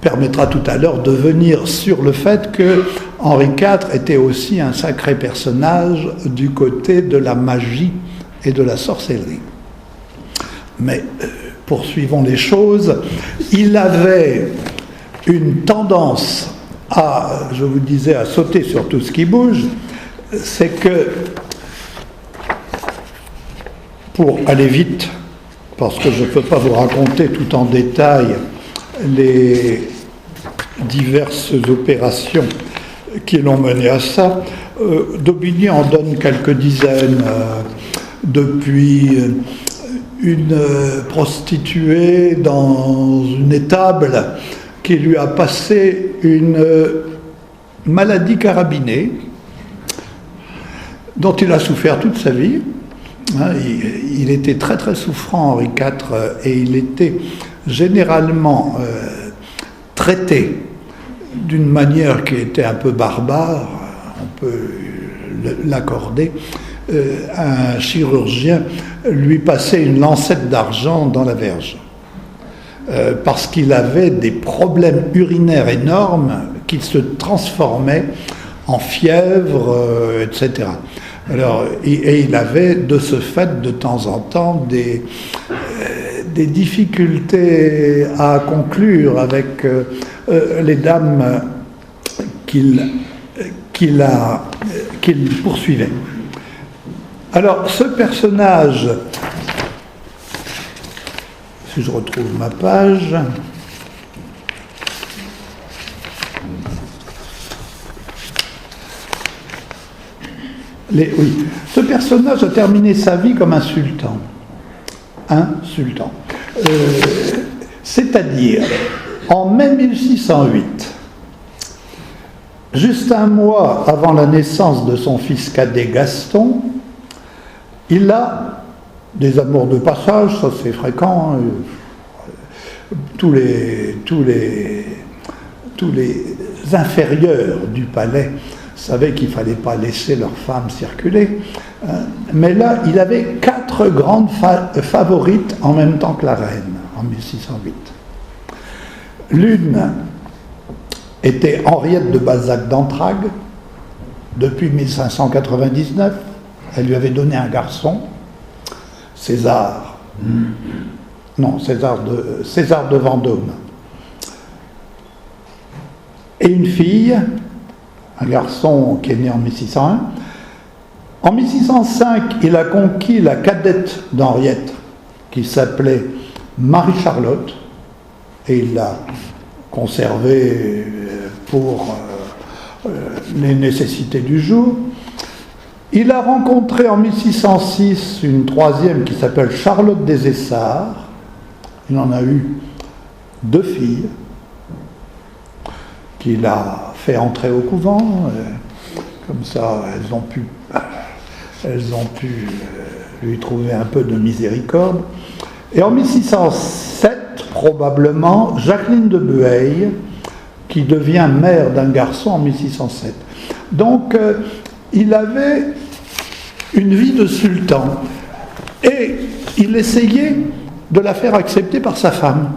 [SPEAKER 2] permettra tout à l'heure de venir sur le fait que Henri IV était aussi un sacré personnage du côté de la magie et de la sorcellerie. Mais poursuivons les choses. Il avait une tendance à, je vous disais, à sauter sur tout ce qui bouge. C'est que pour aller vite, parce que je ne peux pas vous raconter tout en détail les diverses opérations qui l'ont mené à ça, Daubigny en donne quelques dizaines, depuis une prostituée dans une étable qui lui a passé une maladie carabinée dont il a souffert toute sa vie. Il était très très souffrant, Henri IV, et il était généralement traité d'une manière qui était un peu barbare, on peut l'accorder. Un chirurgien lui passait une lancette d'argent dans la verge parce qu'il avait des problèmes urinaires énormes qui se transformaient en fièvre, etc. Alors, et il avait de ce fait de temps en temps des difficultés à conclure avec les dames qu'il poursuivait. Alors, ce personnage, si je retrouve ma page, ce personnage a terminé sa vie comme un sultan. Un sultan. C'est-à-dire, en mai 1608, juste un mois avant la naissance de son fils cadet Gaston, il a des amours de passage, ça c'est fréquent. Tous les inférieurs du palais savaient qu'il ne fallait pas laisser leurs femmes circuler. Mais là, il avait 4 grandes favorites en même temps que la reine, en 1608. L'une était Henriette de Balzac d'Entragues, depuis 1599. Elle lui avait donné un garçon, César de Vendôme, et une fille, un garçon qui est né en 1601. En 1605, il a conquis la cadette d'Henriette, qui s'appelait Marie-Charlotte, et il l'a conservée pour les nécessités du jour. Il a rencontré en 1606 une troisième qui s'appelle Charlotte des Essarts. Il en a eu 2 filles qu'il a fait entrer au couvent. Comme ça, elles ont pu lui trouver un peu de miséricorde. Et en 1607, probablement, Jacqueline de Bueil, qui devient mère d'un garçon en 1607. Donc, il avait une vie de sultan et il essayait de la faire accepter par sa femme.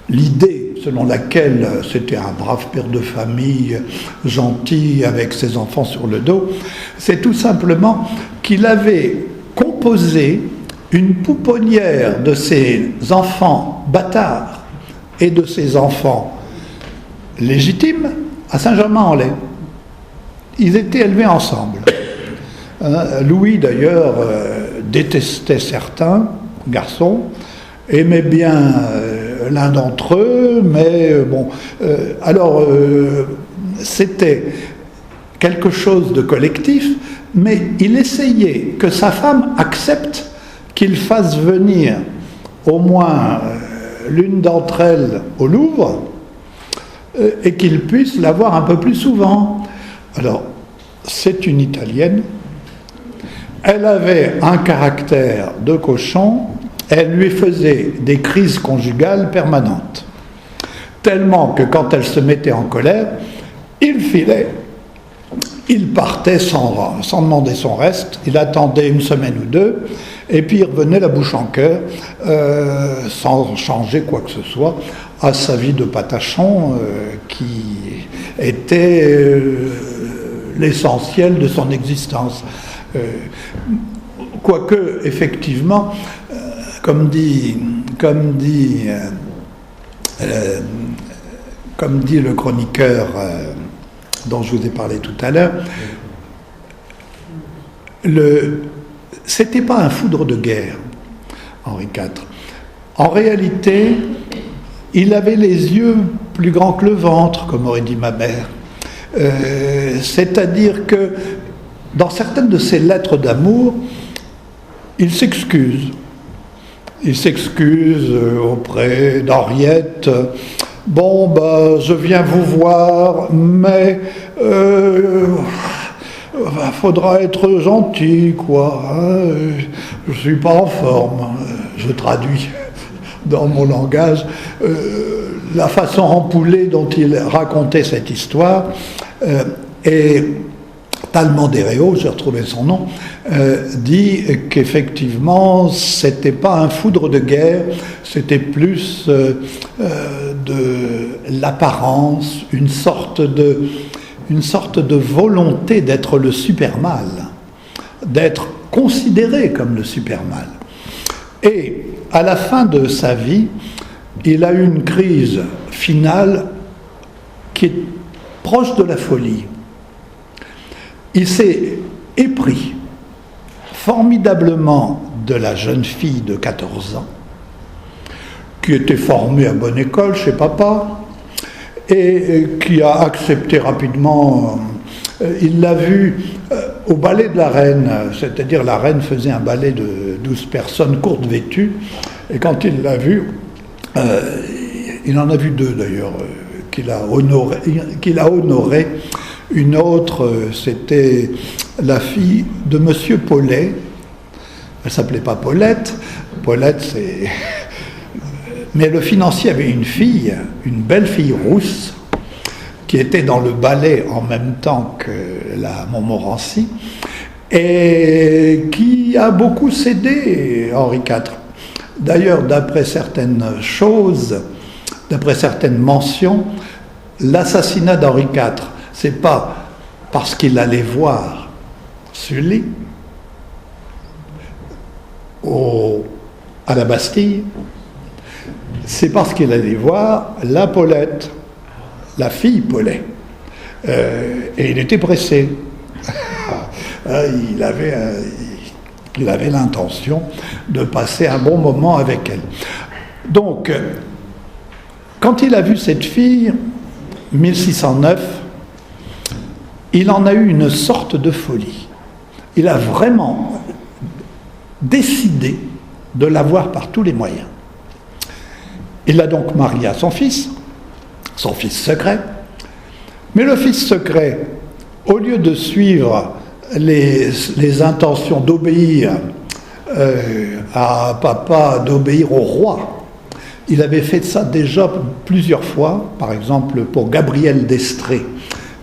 [SPEAKER 2] L'idée selon laquelle c'était un brave père de famille, gentil, avec ses enfants sur le dos, c'est tout simplement qu'il avait composé une pouponnière de ses enfants bâtards et de ses enfants légitimes à Saint-Germain-en-Laye. Ils étaient élevés ensemble. Louis, d'ailleurs, détestait certains garçons, aimait bien l'un d'entre eux, mais bon... c'était quelque chose de collectif, mais il essayait que sa femme accepte qu'il fasse venir au moins l'une d'entre elles au Louvre et qu'il puisse la voir un peu plus souvent. Alors, c'est une Italienne. Elle avait un caractère de cochon. Elle lui faisait des crises conjugales permanentes. Tellement que quand elle se mettait en colère, il filait. Il partait sans demander son reste. Il attendait une semaine ou 2. Et puis il revenait la bouche en cœur, sans changer quoi que ce soit, à sa vie de patachon, qui était l'essentiel de son existence. Quoique, effectivement, comme dit le chroniqueur dont je vous ai parlé tout à l'heure, c'était pas un foudre de guerre, Henri IV. En réalité, il avait les yeux plus grands que le ventre, comme aurait dit ma mère. C'est-à-dire que dans certaines de ses lettres d'amour, il s'excuse. Il s'excuse auprès d'Henriette. Bon, je viens vous voir, mais faudra être gentil, quoi. Hein, je suis pas en forme. Je traduis dans mon langage la façon empoulée dont il racontait cette histoire. Et Talleyrand, j'ai retrouvé son nom, dit qu'effectivement, c'était pas un foudre de guerre, c'était plus de l'apparence, une sorte de volonté d'être le super-mal, d'être considéré comme le super-mal. Et à la fin de sa vie, il a eu une crise finale qui est proche de la folie. Il s'est épris formidablement de la jeune fille de 14 ans, qui était formée à bonne école chez papa, et qui a accepté rapidement. Il l'a vue au ballet de la Reine, c'est-à-dire la Reine faisait un ballet de 12 personnes courtes vêtues, et quand il l'a vue, il en a vu 2 d'ailleurs, qu'il a honoré. Une autre, c'était la fille de Monsieur Paulet. Elle s'appelait pas Paulette. Paulette, c'est... Mais le financier avait une fille, une belle fille rousse, qui était dans le ballet en même temps que la Montmorency, et qui a beaucoup cédé Henri IV. D'ailleurs, d'après certaines choses, d'après certaines mentions, l'assassinat d'Henri IV, c'est pas parce qu'il allait voir Sully à la Bastille, c'est parce qu'il allait voir la Paulette, la fille Paulet. Et il était pressé. Il avait l'intention de passer un bon moment avec elle. Donc, quand il a vu cette fille, 1609, il en a eu une sorte de folie. Il a vraiment décidé de la voir par tous les moyens. Il l'a donc mariée à son fils secret. Mais le fils secret, au lieu de suivre les intentions d'obéir à papa, d'obéir au roi, il avait fait ça déjà plusieurs fois. Par exemple, pour Gabrielle d'Estrées,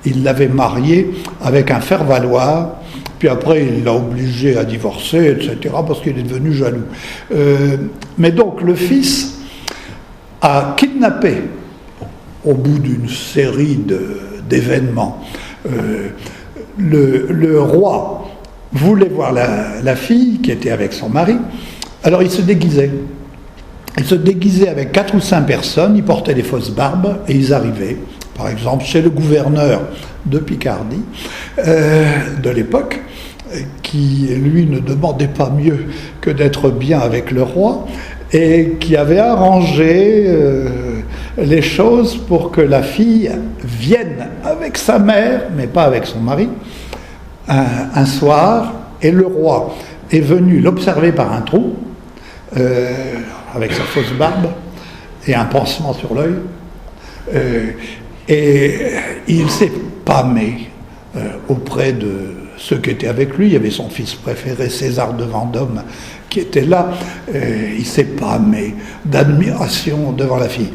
[SPEAKER 2] il l'avait mariée avec un faire-valoir, puis après il l'a obligé à divorcer, etc., parce qu'il est devenu jaloux. Mais donc le fils a kidnappé, au bout d'une série d'événements, le roi voulait voir la fille qui était avec son mari, alors il se déguisait. Ils se déguisaient avec 4 ou 5 personnes, ils portaient des fausses barbes et ils arrivaient, par exemple, chez le gouverneur de Picardie de l'époque, qui, lui, ne demandait pas mieux que d'être bien avec le roi et qui avait arrangé les choses pour que la fille vienne avec sa mère, mais pas avec son mari, un soir, et le roi est venu l'observer par un trou, avec sa fausse barbe et un pansement sur l'œil, et il s'est pâmé auprès de ceux qui étaient avec lui. Il y avait son fils préféré, César de Vendôme, qui était là. Il s'est pâmé d'admiration devant la fille.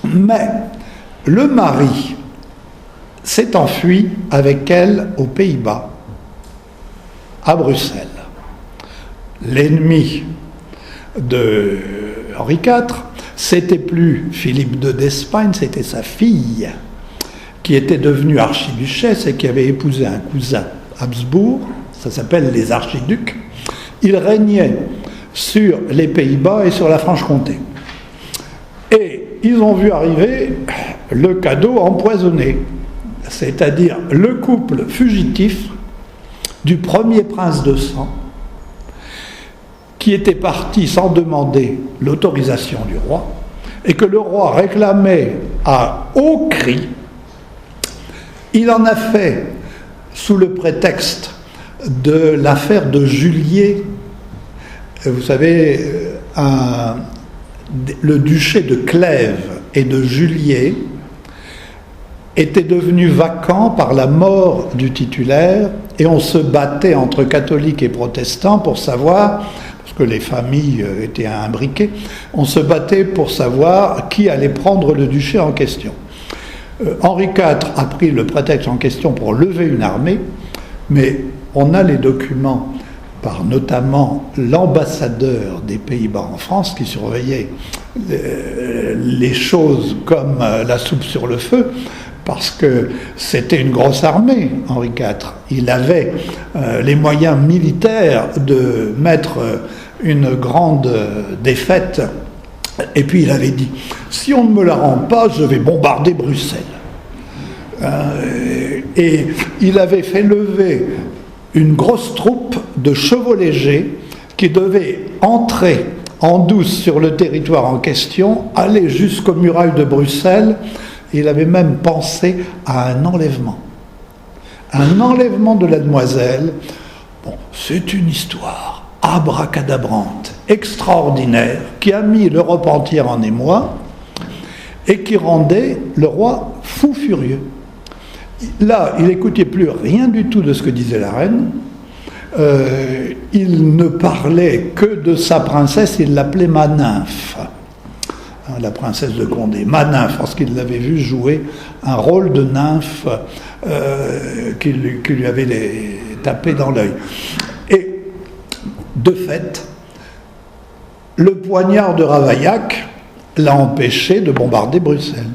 [SPEAKER 2] Mais le mari s'est enfui avec elle aux Pays-Bas, à Bruxelles. L'ennemi de Henri IV, c'était plus Philippe II d'Espagne, c'était sa fille, qui était devenue archiduchesse et qui avait épousé un cousin Habsbourg, ça s'appelle les archiducs. Il régnait sur les Pays-Bas et sur la Franche-Comté. Et ils ont vu arriver le cadeau empoisonné. c'est-à-dire le couple fugitif du premier prince de sang, qui était parti sans demander l'autorisation du roi, et que le roi réclamait à hauts cris. Il en a fait, sous le prétexte de l'affaire de Julier, vous savez, le duché de Clèves et de Julier était devenu vacant par la mort du titulaire, et on se battait entre catholiques et protestants pour savoir, parce que les familles étaient imbriquées, on se battait pour savoir qui allait prendre le duché en question. Henri IV a pris le prétexte en question pour lever une armée, mais on a les documents par notamment l'ambassadeur des Pays-Bas en France qui surveillait les choses comme la soupe sur le feu, parce que c'était une grosse armée, Henri IV. Il avait les moyens militaires de mettre une grande défaite. Et puis il avait dit, si on ne me la rend pas, je vais bombarder Bruxelles. Et il avait fait lever une grosse troupe de chevaux légers qui devait entrer en douce sur le territoire en question, aller jusqu'aux murailles de Bruxelles. Il avait même pensé à un enlèvement de la demoiselle. Bon, c'est une histoire abracadabrante, extraordinaire, qui a mis l'Europe entière en émoi et qui rendait le roi fou furieux. Là, il n'écoutait plus rien du tout de ce que disait la reine. Il ne parlait que de sa princesse, il l'appelait Maninfe, la princesse de Condé, Maninfe, parce qu'il l'avait vue jouer un rôle de nymphe qui lui avait tapé dans l'œil. Et de fait, le poignard de Ravaillac l'a empêché de bombarder Bruxelles.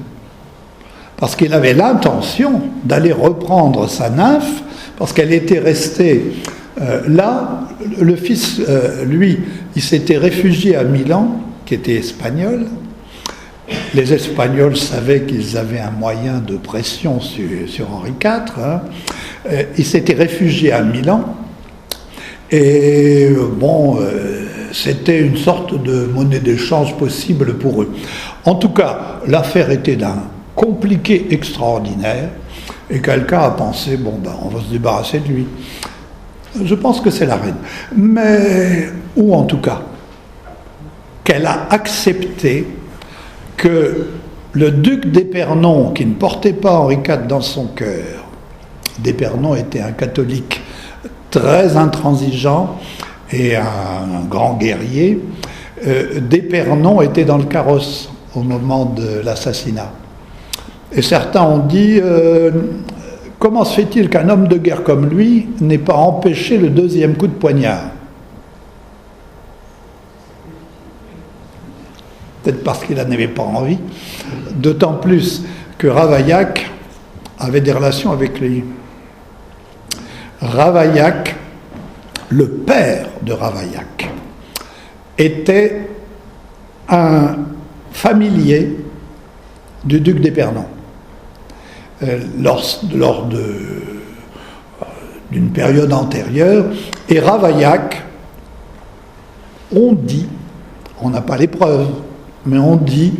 [SPEAKER 2] Parce qu'il avait l'intention d'aller reprendre sa nymphe, parce qu'elle était restée là. Le fils, lui, il s'était réfugié à Milan, qui était espagnol. Les Espagnols savaient qu'ils avaient un moyen de pression sur Henri IV. Il s'était réfugié à Milan. Et bon, c'était une sorte de monnaie d'échange possible pour eux. En tout cas, l'affaire était d'un compliqué extraordinaire, et quelqu'un a pensé, bon ben on va se débarrasser de lui. Je pense que c'est la reine, mais, ou en tout cas, qu'elle a accepté que le duc d'Épernon, qui ne portait pas Henri IV dans son cœur, d'Épernon était un catholique très intransigeant et un grand guerrier, d'Épernon était dans le carrosse au moment de l'assassinat. Et certains ont dit, comment se fait-il qu'un homme de guerre comme lui n'ait pas empêché le deuxième coup de poignard? Peut-être parce qu'il n'en avait pas envie, d'autant plus que Ravaillac avait des relations avec lui. Ravaillac, le père de Ravaillac, était un familier du duc d'Épernon. Lors d'une période antérieure, et Ravaillac, on dit, on n'a pas les preuves, mais on dit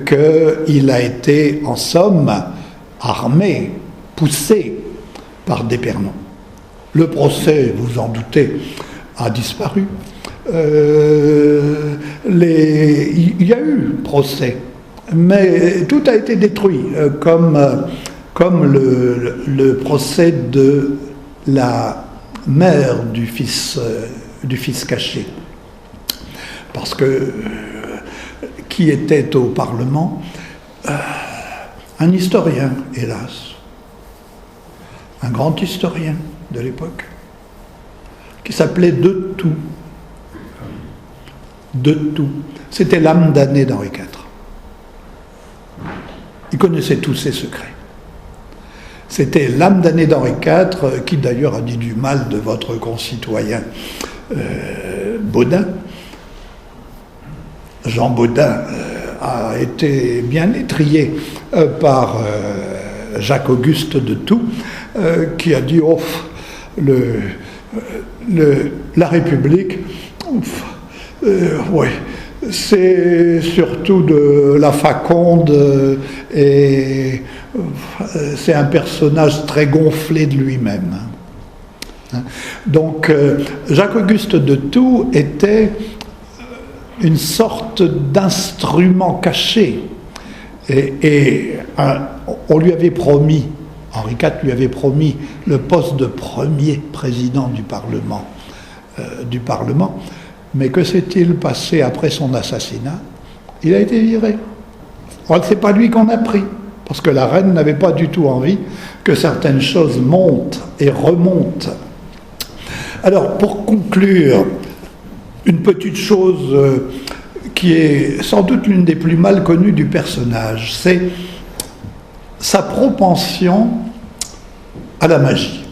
[SPEAKER 2] qu'il a été en somme armé, poussé par d'Épernon. Le procès, vous en doutez, a disparu. Il y a eu procès, mais tout a été détruit, comme le procès de la mère du fils caché. Parce que qui était au Parlement? Un historien, hélas. Un grand historien de l'époque, qui s'appelait De Thou. De Thou. C'était l'âme damnée d'Henri IV. Il connaissait tous ses secrets. C'était l'âme damnée d'Henri IV, qui d'ailleurs a dit du mal de votre concitoyen Baudin. Jean Baudin a été bien étrillé par Jacques-Auguste de Thou, qui a dit « Oh, la République, ouais, c'est surtout de la faconde et c'est un personnage très gonflé de lui-même. » Donc, Jacques-Auguste de Thou était une sorte d'instrument caché. On lui avait promis, Henri IV lui avait promis le poste de premier président du Parlement, mais que s'est-il passé après son assassinat? Il a été viré. Or, c'est pas lui qu'on a pris, parce que la reine n'avait pas du tout envie que certaines choses montent et remontent. Alors, pour conclure, une petite chose qui est sans doute l'une des plus mal connues du personnage, c'est sa propension à la magie.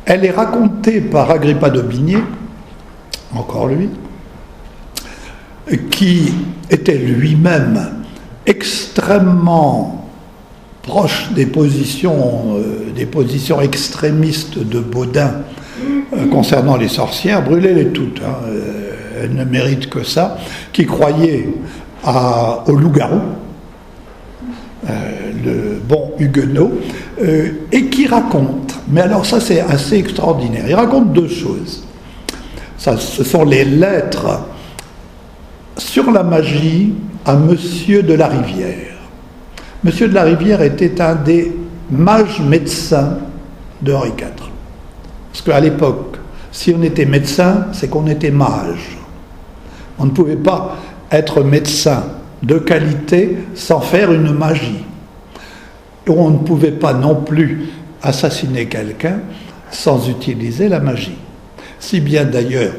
[SPEAKER 2] Elle est racontée par Agrippa d'Aubigné, encore lui, qui était lui-même extrêmement proche des positions extrémistes de Bodin concernant les sorcières, brûlez-les toutes, elles ne méritent que ça, qui croyait au loup-garou, le bon huguenot, et qui raconte, mais alors ça c'est assez extraordinaire, il raconte deux choses. Ça, ce sont les lettres sur la magie à Monsieur de la Rivière. Monsieur de la Rivière était un des mages médecins de Henri IV. Parce qu'à l'époque, si on était médecin, c'est qu'on était mage. On ne pouvait pas être médecin de qualité sans faire une magie. Et on ne pouvait pas non plus assassiner quelqu'un sans utiliser la magie. Si bien d'ailleurs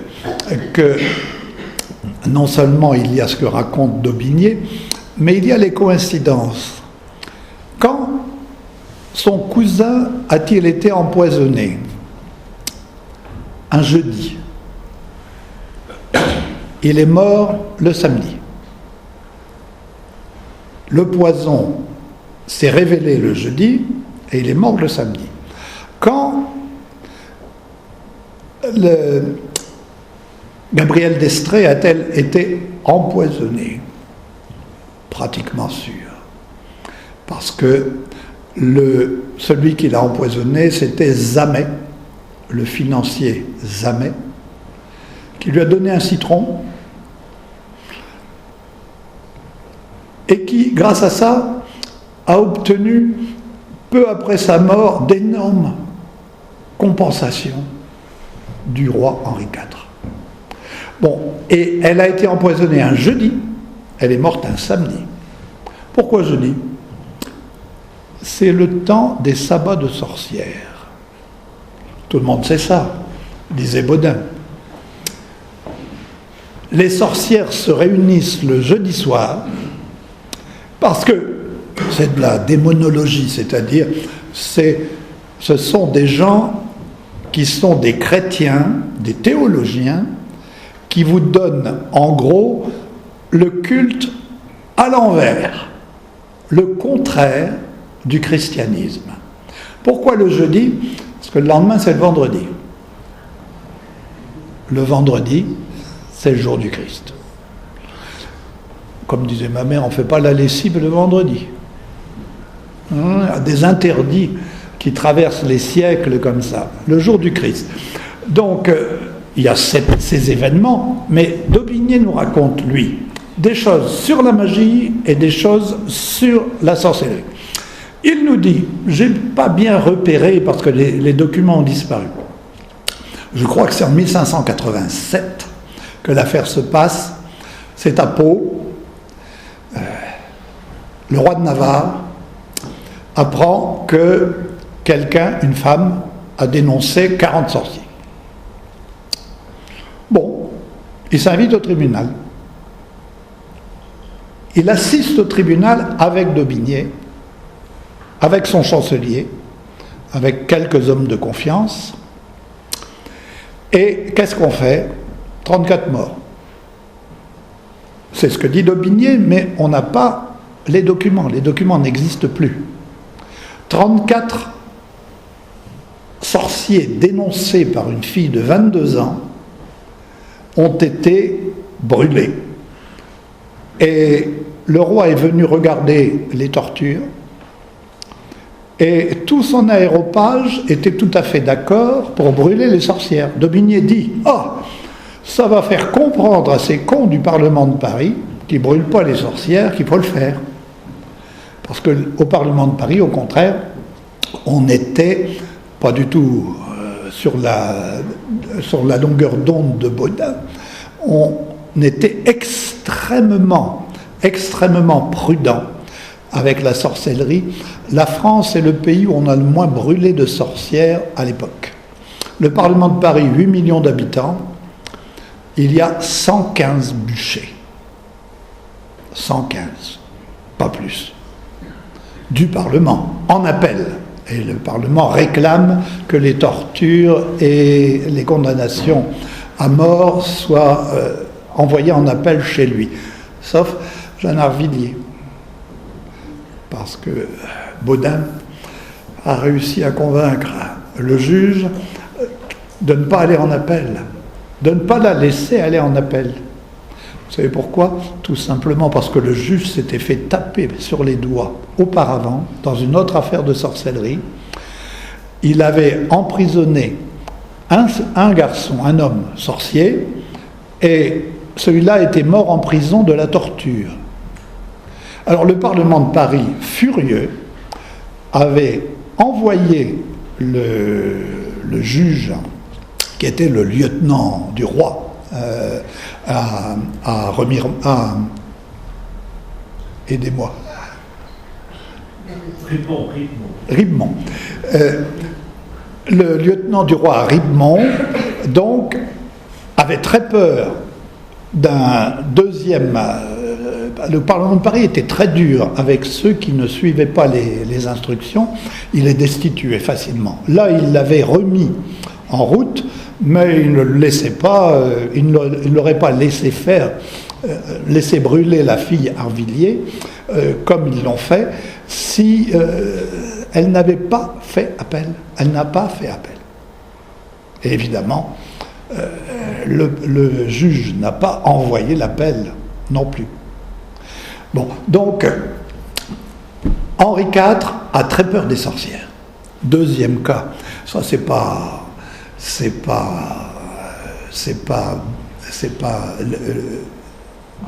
[SPEAKER 2] que non seulement il y a ce que raconte d'Aubigné, mais il y a les coïncidences. Quand son cousin a-t-il été empoisonné? Un jeudi. Il est mort le samedi. Le poison s'est révélé le jeudi et il est mort le samedi. Quand Gabrielle d'Estrées a-t-elle été empoisonnée? Pratiquement sûr. Parce que celui qui l'a empoisonné, c'était Zamet, le financier Zamet, qui lui a donné un citron et qui, grâce à ça, a obtenu, peu après sa mort, d'énormes compensations du roi Henri IV. Bon, et elle a été empoisonnée un jeudi, elle est morte un samedi. Pourquoi jeudi? C'est le temps des sabbats de sorcières. Tout le monde sait ça, disait Bodin. Les sorcières se réunissent le jeudi soir parce que c'est de la démonologie, c'est-à-dire ce sont des gens qui sont des chrétiens, des théologiens, qui vous donnent en gros le culte à l'envers, le contraire du christianisme. Pourquoi le jeudi? Parce que le lendemain, c'est le vendredi. Le vendredi, c'est le jour du Christ. Comme disait ma mère, on ne fait pas la lessive le vendredi. Il y a des interdits qui traversent les siècles comme ça. Le jour du Christ. Donc, il y a ces événements, mais d'Aubigné nous raconte, lui, des choses sur la magie et des choses sur la sorcellerie. Il nous dit, je n'ai pas bien repéré parce que les documents ont disparu. Je crois que c'est en 1587 que l'affaire se passe. C'est à Pau. Le roi de Navarre apprend que quelqu'un, une femme, a dénoncé 40 sorciers. Bon, il s'invite au tribunal. Il assiste au tribunal avec d'Aubigné, avec son chancelier, avec quelques hommes de confiance. Et qu'est-ce qu'on fait? 34 morts. C'est ce que dit d'Aubigné, mais on n'a pas les documents n'existent plus. 34 sorciers dénoncés par une fille de 22 ans ont été brûlés. Et le roi est venu regarder les tortures et tout son aéropage était tout à fait d'accord pour brûler les sorcières. Daubigné dit « Ah, ça va faire comprendre à ces cons du Parlement de Paris qui ne brûlent pas les sorcières qu'il faut le faire. » Parce qu'au Parlement de Paris, au contraire, on n'était pas du tout sur la longueur d'onde de Baudin, on était extrêmement prudent avec la sorcellerie. La France est le pays où on a le moins brûlé de sorcières à l'époque. Le Parlement de Paris, 8 millions d'habitants, il y a 115 bûchers. 115, pas plus. Du Parlement, en appel. Et le Parlement réclame que les tortures et les condamnations à mort soient envoyées en appel chez lui. Sauf Jean Arvilliers. Parce que Baudin a réussi à convaincre le juge de ne pas aller en appel, de ne pas la laisser aller en appel. Vous savez pourquoi? Tout simplement parce que le juge s'était fait taper sur les doigts auparavant dans une autre affaire de sorcellerie. Il avait emprisonné un garçon, un homme sorcier, et celui-là était mort en prison de la torture. Alors le Parlement de Paris, furieux, avait envoyé le juge, qui était le lieutenant du roi, aidez-moi. Ribemont. Le lieutenant du roi Ribemont, donc, avait très peur d'un deuxième... le Parlement de Paris était très dur avec ceux qui ne suivaient pas les instructions. Il les destituait facilement. Là, il l'avait remis en route, mais il ne le laissait pas, il ne l'aurait pas laissé faire, laisser brûler la fille Arvilliers, comme ils l'ont fait, si elle n'avait pas fait appel. Elle n'a pas fait appel. Et évidemment, le juge n'a pas envoyé l'appel non plus. Bon, donc, Henri IV a très peur des sorcières. Deuxième cas, ça c'est pas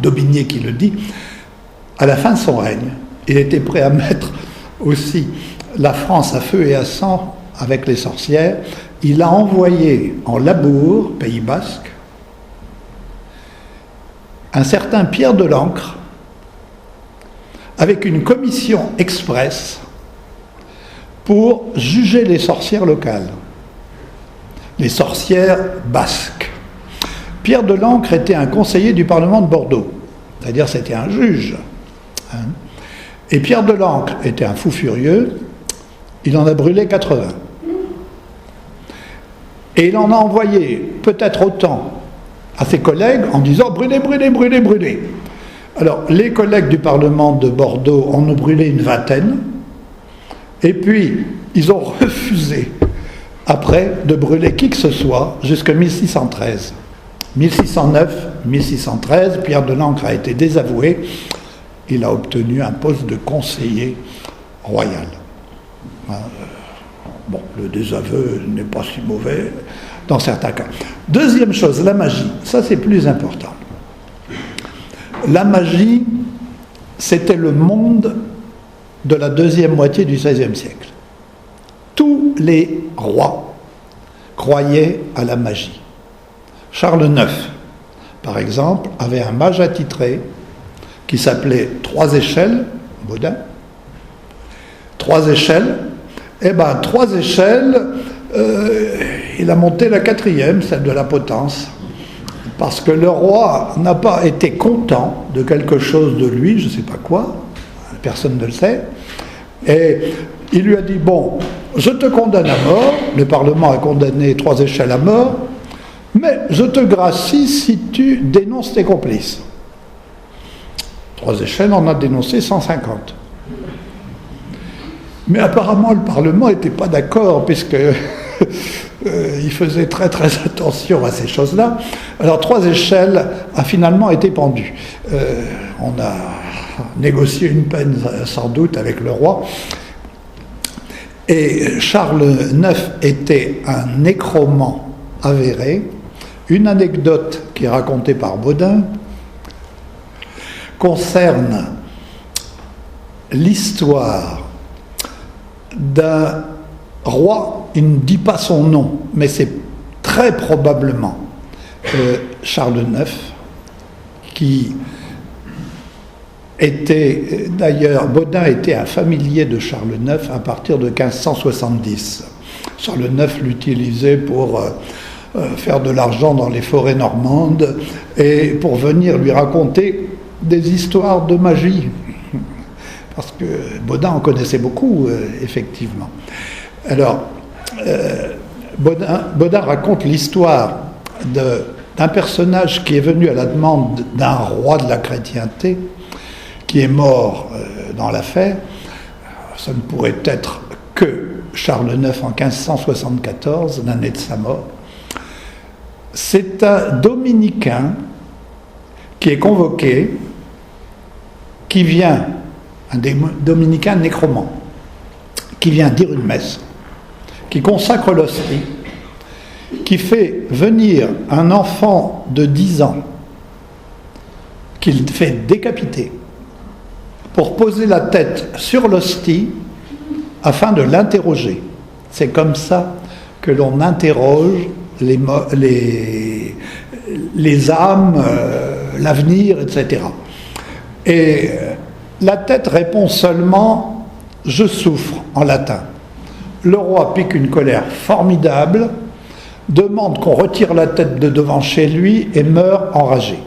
[SPEAKER 2] Daubigné qui le dit. À la fin de son règne, il était prêt à mettre aussi la France à feu et à sang avec les sorcières. Il a envoyé en Labour, Pays Basque, un certain Pierre de l'Ancre avec une commission express pour juger les sorcières locales, les sorcières basques. Pierre de l'Ancre était un conseiller du Parlement de Bordeaux, c'est-à-dire c'était un juge. Et Pierre de l'Ancre était un fou furieux, il en a brûlé 80. Et il en a envoyé peut-être autant à ses collègues en disant « brûlez, brûlez, brûlez, brûlez ». Alors, les collègues du Parlement de Bordeaux en ont brûlé une vingtaine, et puis ils ont refusé, après, de brûler qui que ce soit jusqu'en 1613. 1609, 1613, Pierre de l'Ancre a été désavoué, il a obtenu un poste de conseiller royal. Bon, le désaveu n'est pas si mauvais dans certains cas. Deuxième chose, la magie, ça c'est plus important. La magie, c'était le monde de la deuxième moitié du XVIe siècle. Tous les rois croyaient à la magie. Charles IX, par exemple, avait un mage attitré qui s'appelait Trois Échelles, Baudin. Trois Échelles, Trois Échelles, il a monté la quatrième, celle de la potence. Parce que le roi n'a pas été content de quelque chose de lui, je ne sais pas quoi, personne ne le sait, et il lui a dit, bon, je te condamne à mort, le Parlement a condamné Trois Échelles à mort, mais je te gracie si tu dénonces tes complices. 3 échelles en a dénoncé 150. Mais apparemment, le Parlement n'était pas d'accord, puisque il faisait très très attention à ces choses-là. Alors 3 échelles a finalement été pendu. On a négocié une peine sans doute avec le roi. Et Charles IX était un nécromant avéré. Une anecdote qui est racontée par Bodin concerne l'histoire d'un roi, il ne dit pas son nom, mais c'est très probablement Charles IX, qui était, d'ailleurs, Bodin était un familier de Charles IX à partir de 1570. Charles IX l'utilisait pour faire de l'argent dans les forêts normandes et pour venir lui raconter des histoires de magie. Parce que Bodin en connaissait beaucoup, effectivement. Alors, Bodin raconte l'histoire d'un personnage qui est venu à la demande d'un roi de la chrétienté, qui est mort dans l'affaire. Ça ne pourrait être que Charles IX en 1574, l'année de sa mort. C'est un dominicain qui est convoqué, qui vient, un dominicain nécromant, qui vient dire une messe, qui consacre l'hostie, qui fait venir un enfant de 10 ans, qu'il fait décapiter, pour poser la tête sur l'hostie afin de l'interroger. C'est comme ça que l'on interroge les âmes, l'avenir, etc. Et la tête répond seulement « je souffre » en latin. Le roi pique une colère formidable, demande qu'on retire la tête de devant chez lui et meurt enragé.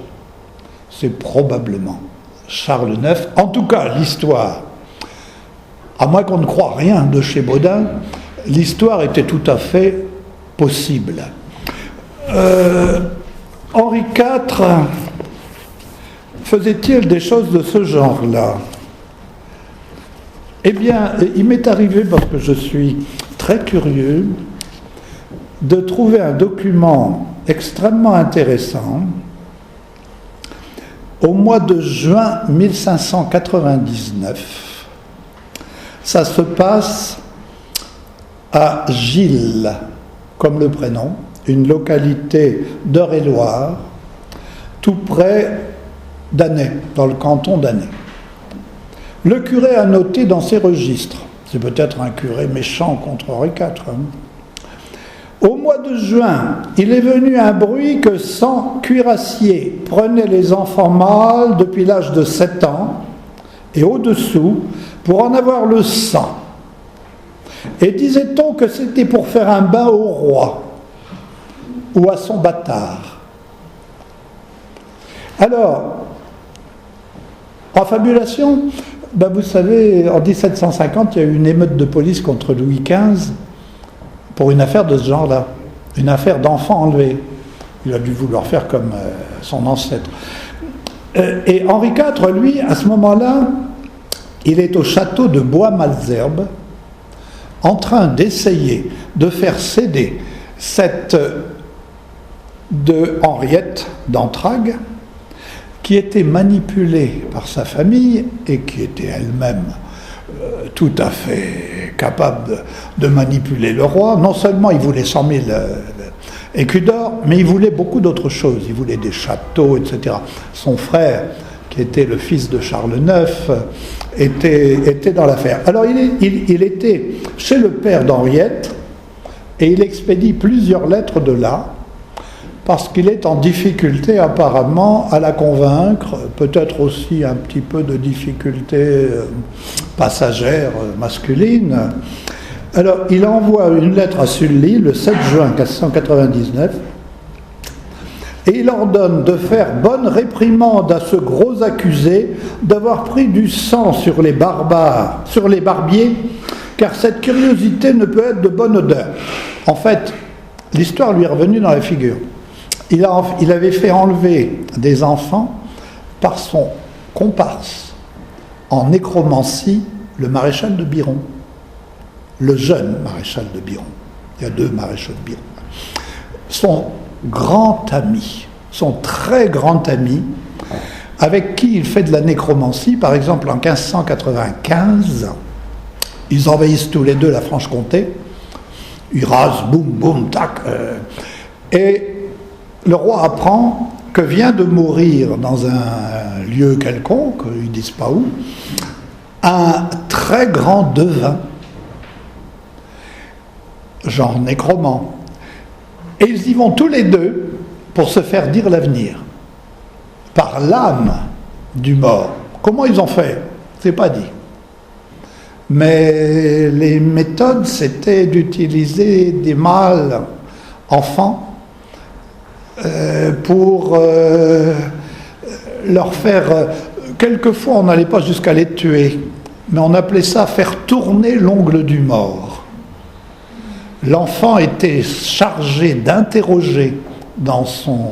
[SPEAKER 2] C'est probablement Charles IX. En tout cas, l'histoire, à moins qu'on ne croie rien de chez Bodin, l'histoire était tout à fait possible. Henri IV faisait-il des choses de ce genre-là? Eh bien, il m'est arrivé, parce que je suis très curieux, de trouver un document extrêmement intéressant. Au mois de juin 1599, ça se passe à Gilles, comme le prénom, une localité d'Eure-et-Loire, tout près d'Annay, dans le canton d'Annay. Le curé a noté dans ses registres, c'est peut-être un curé méchant contre Henri IV, au mois de juin, il est venu un bruit que 100 cuirassiers prenaient les enfants mâles depuis l'âge de 7 ans et au-dessous pour en avoir le sang. Et disait-on que c'était pour faire un bain au roi ou à son bâtard. Alors, en fabulation, vous savez, en 1750, il y a eu une émeute de police contre Louis XV pour une affaire de ce genre-là, une affaire d'enfants enlevés. Il a dû vouloir faire comme son ancêtre. Et Henri IV, lui, à ce moment-là, il est au château de Bois-Malesherbes, en train d'essayer de faire céder cette de Henriette d'Entragues, qui était manipulée par sa famille et qui était elle-même tout à fait capable de manipuler le roi. Non seulement il voulait 100 000 écus d'or, mais il voulait beaucoup d'autres choses. Il voulait des châteaux, etc. Son frère, qui était le fils de Charles IX, était dans l'affaire. Alors il était chez le père d'Henriette et il expédie plusieurs lettres de là, parce qu'il est en difficulté apparemment à la convaincre, peut-être aussi un petit peu de difficulté passagère masculine. Alors il envoie une lettre à Sully le 7 juin 1599 et il ordonne de faire bonne réprimande à ce gros accusé d'avoir pris du sang sur les barbares, sur les barbiers, car cette curiosité ne peut être de bonne odeur. En fait, l'histoire lui est revenue dans la figure. Il avait fait enlever des enfants par son comparse en nécromancie le maréchal de Biron, le jeune maréchal de Biron. Il y a 2 maréchaux de Biron. Son grand ami, son très grand ami, avec qui il fait de la nécromancie. Par exemple, en 1595, ils envahissent tous les deux la Franche-Comté, ils rasent, boum, boum, tac, et le roi apprend que vient de mourir dans un lieu quelconque, ils ne disent pas où, un très grand devin, genre nécromant. Et ils y vont tous les deux pour se faire dire l'avenir, par l'âme du mort. Comment ils ont fait? C'est pas dit. Mais les méthodes, c'était d'utiliser des mâles enfants pour leur faire... quelquefois, on n'allait pas jusqu'à les tuer, mais on appelait ça faire tourner l'ongle du mort. L'enfant était chargé d'interroger dans son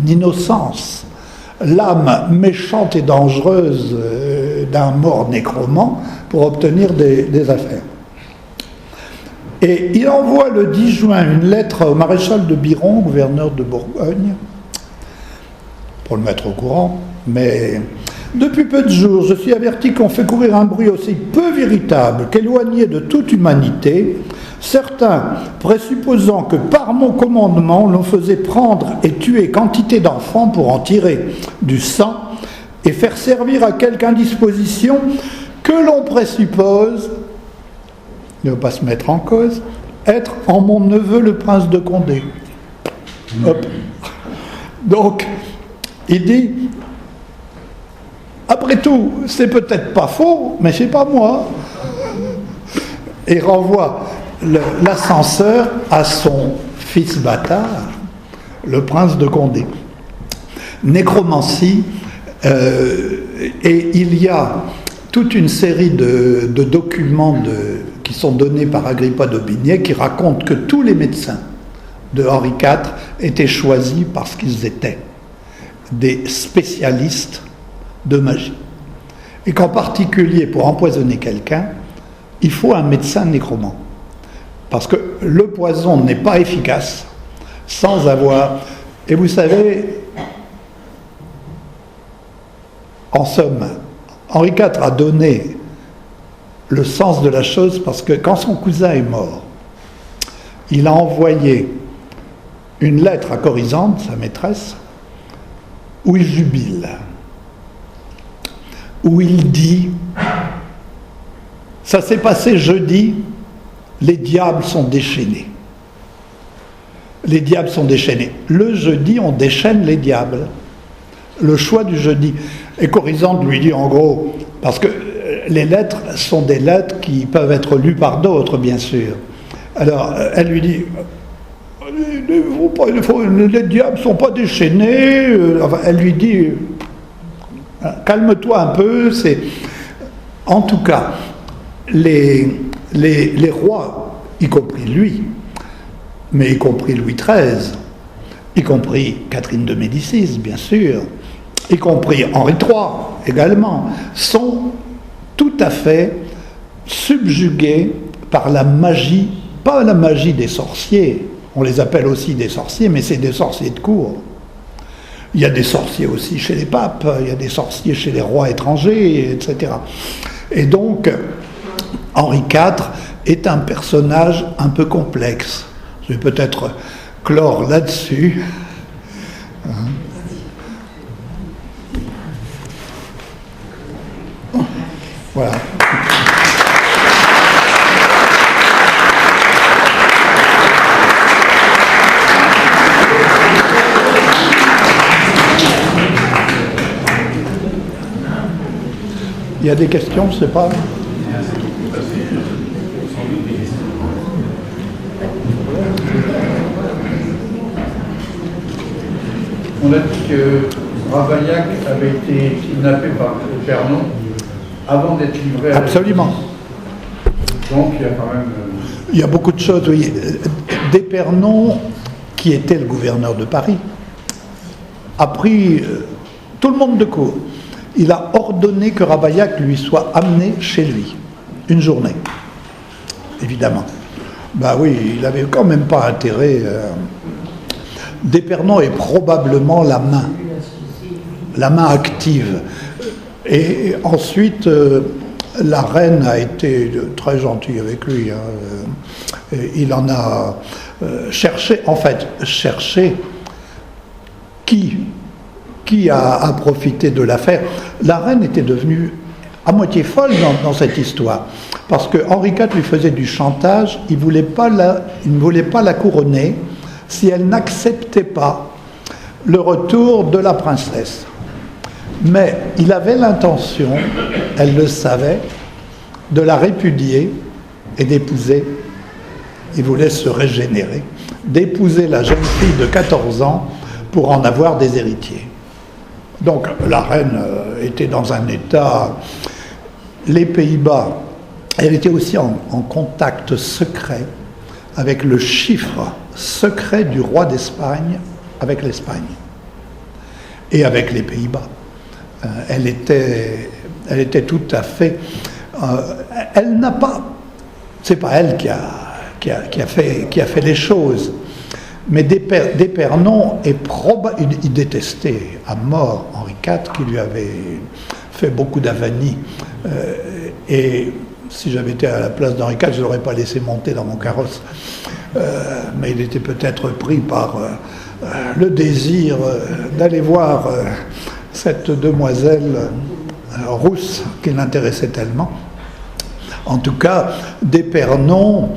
[SPEAKER 2] innocence l'âme méchante et dangereuse d'un mort nécromant pour obtenir des affaires. Et il envoie le 10 juin une lettre au maréchal de Biron, gouverneur de Bourgogne, pour le mettre au courant, mais depuis peu de jours, je suis averti qu'on fait courir un bruit aussi peu véritable qu'éloigné de toute humanité, certains présupposant que par mon commandement, l'on faisait prendre et tuer quantité d'enfants pour en tirer du sang et faire servir à quelque indisposition que l'on présuppose, ne pas se mettre en cause, être en mon neveu le prince de Condé. Hop. Donc, il dit, après tout, c'est peut-être pas faux, mais c'est pas moi. Et renvoie l'ascenseur à son fils bâtard, le prince de Condé. Nécromancie, et il y a toute une série de documents qui sont donnés par Agrippa d'Aubigné qui racontent que tous les médecins de Henri IV étaient choisis parce qu'ils étaient des spécialistes de magie. Et qu'en particulier, pour empoisonner quelqu'un, il faut un médecin nécromant. Parce que le poison n'est pas efficace sans avoir... Et vous savez, en somme, Henri IV a donné le sens de la chose parce que quand son cousin est mort, il a envoyé une lettre à Corisande, sa maîtresse, où il jubile, où il dit « Ça s'est passé jeudi, les diables sont déchaînés. » Les diables sont déchaînés. Le jeudi, on déchaîne les diables. Le choix du jeudi. Et Corisande lui dit en gros, parce que les lettres sont des lettres qui peuvent être lues par d'autres, bien sûr. Alors, elle lui dit, les diables ne sont pas déchaînés. Enfin, elle lui dit, calme-toi un peu. En tout cas, les rois, y compris lui, mais y compris Louis XIII, y compris Catherine de Médicis, bien sûr, y compris Henri III également, sont tout à fait subjugués par la magie, pas la magie des sorciers, on les appelle aussi des sorciers, mais c'est des sorciers de cour. Il y a des sorciers aussi chez les papes, il y a des sorciers chez les rois étrangers, etc. Et donc, Henri IV est un personnage un peu complexe. Je vais peut-être clore là-dessus. Voilà. Il y a des questions, je ne sais pas.
[SPEAKER 4] On a dit que Ravaillac avait été kidnappé par Épernon avant d'être livré à...
[SPEAKER 2] Absolument.
[SPEAKER 4] Donc il y a quand même...
[SPEAKER 2] Il y a beaucoup de choses, oui. D'Épernon, qui était le gouverneur de Paris, a pris tout le monde de court. il a ordonné que Ravaillac lui soit amené chez lui, une journée, évidemment. Ben oui, il n'avait quand même pas intérêt. D'Épernon est probablement la main active. Et ensuite, la reine a été très gentille avec lui. Il en a cherché qui a profité de l'affaire. La reine était devenue à moitié folle dans cette histoire, parce que Henri IV lui faisait du chantage. Il ne voulait pas la couronner si elle n'acceptait pas le retour de la princesse. Mais il avait l'intention, elle le savait, de la répudier et d'épouser, il voulait se régénérer, d'épouser la jeune fille de 14 ans pour en avoir des héritiers. Donc la reine était dans un état... Les Pays-Bas, elle était aussi en contact secret avec le chiffre secret du roi d'Espagne avec l'Espagne et avec les Pays-Bas. Elle était tout à fait... elle n'a pas... C'est pas elle qui a fait les choses. Mais d'Épernon il détestait à mort Henri IV, qui lui avait fait beaucoup d'avanies. Et si j'avais été à la place d'Henri IV, je ne l'aurais pas laissé monter dans mon carrosse. Mais il était peut-être pris par le désir d'aller voir cette demoiselle rousse qui l'intéressait tellement. En tout cas, d'Épernon,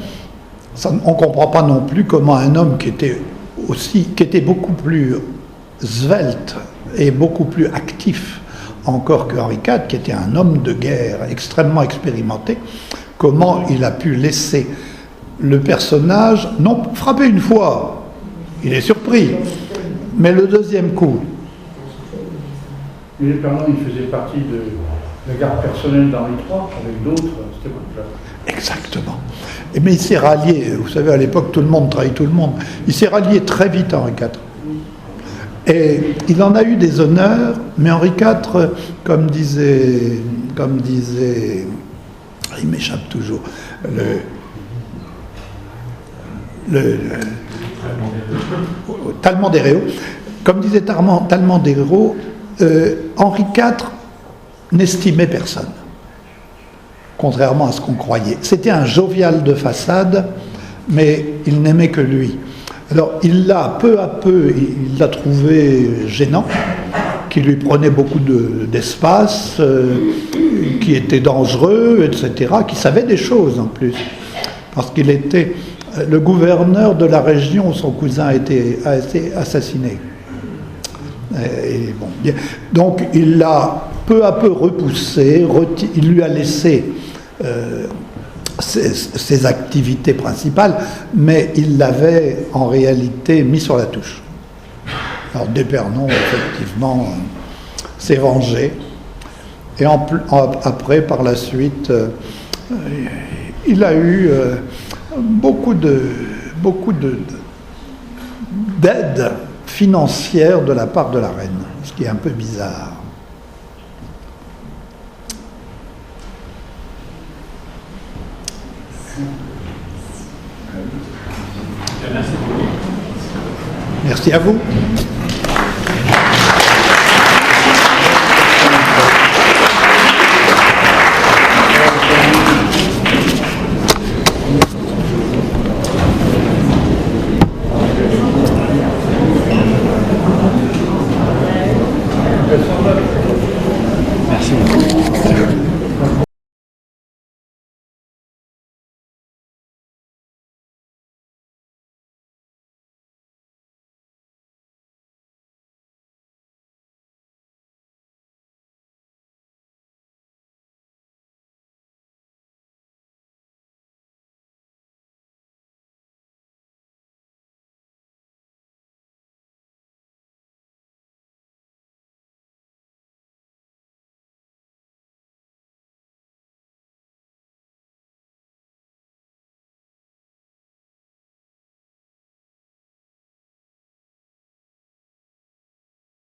[SPEAKER 2] on ne comprend pas non plus comment un homme qui était beaucoup plus svelte et beaucoup plus actif encore que Henri IV, qui était un homme de guerre extrêmement expérimenté, comment il a pu laisser le personnage, non, frapper une fois, il est surpris, mais le deuxième coup.
[SPEAKER 4] Mais Épernon, il faisait partie de la garde personnelle d'Henri IV, avec d'autres, c'était votre place.
[SPEAKER 2] Exactement. Mais il s'est rallié, vous savez, à l'époque, tout le monde trahit tout le monde. Il s'est rallié très vite à Henri IV. Et il en a eu des honneurs, mais Henri IV, comme disait, il m'échappe toujours, Talmanderéo, comme disait Talmanderéo, Henri IV n'estimait personne, contrairement à ce qu'on croyait. C'était un jovial de façade, mais il n'aimait que lui. Alors, il l'a, peu à peu, il l'a trouvé gênant, qui lui prenait beaucoup d'espace, qui était dangereux, etc., qui savait des choses en plus, parce qu'il était le gouverneur de la région où son cousin a été assassiné. Et bon, bien. Donc, il l'a peu à peu repoussé, il lui a laissé ses activités principales, mais il l'avait en réalité mis sur la touche. Alors d'Épernon, effectivement, s'est vengé, et après, par la suite, il a eu beaucoup d'aide financière de la part de la reine, ce qui est un peu bizarre. Merci à vous.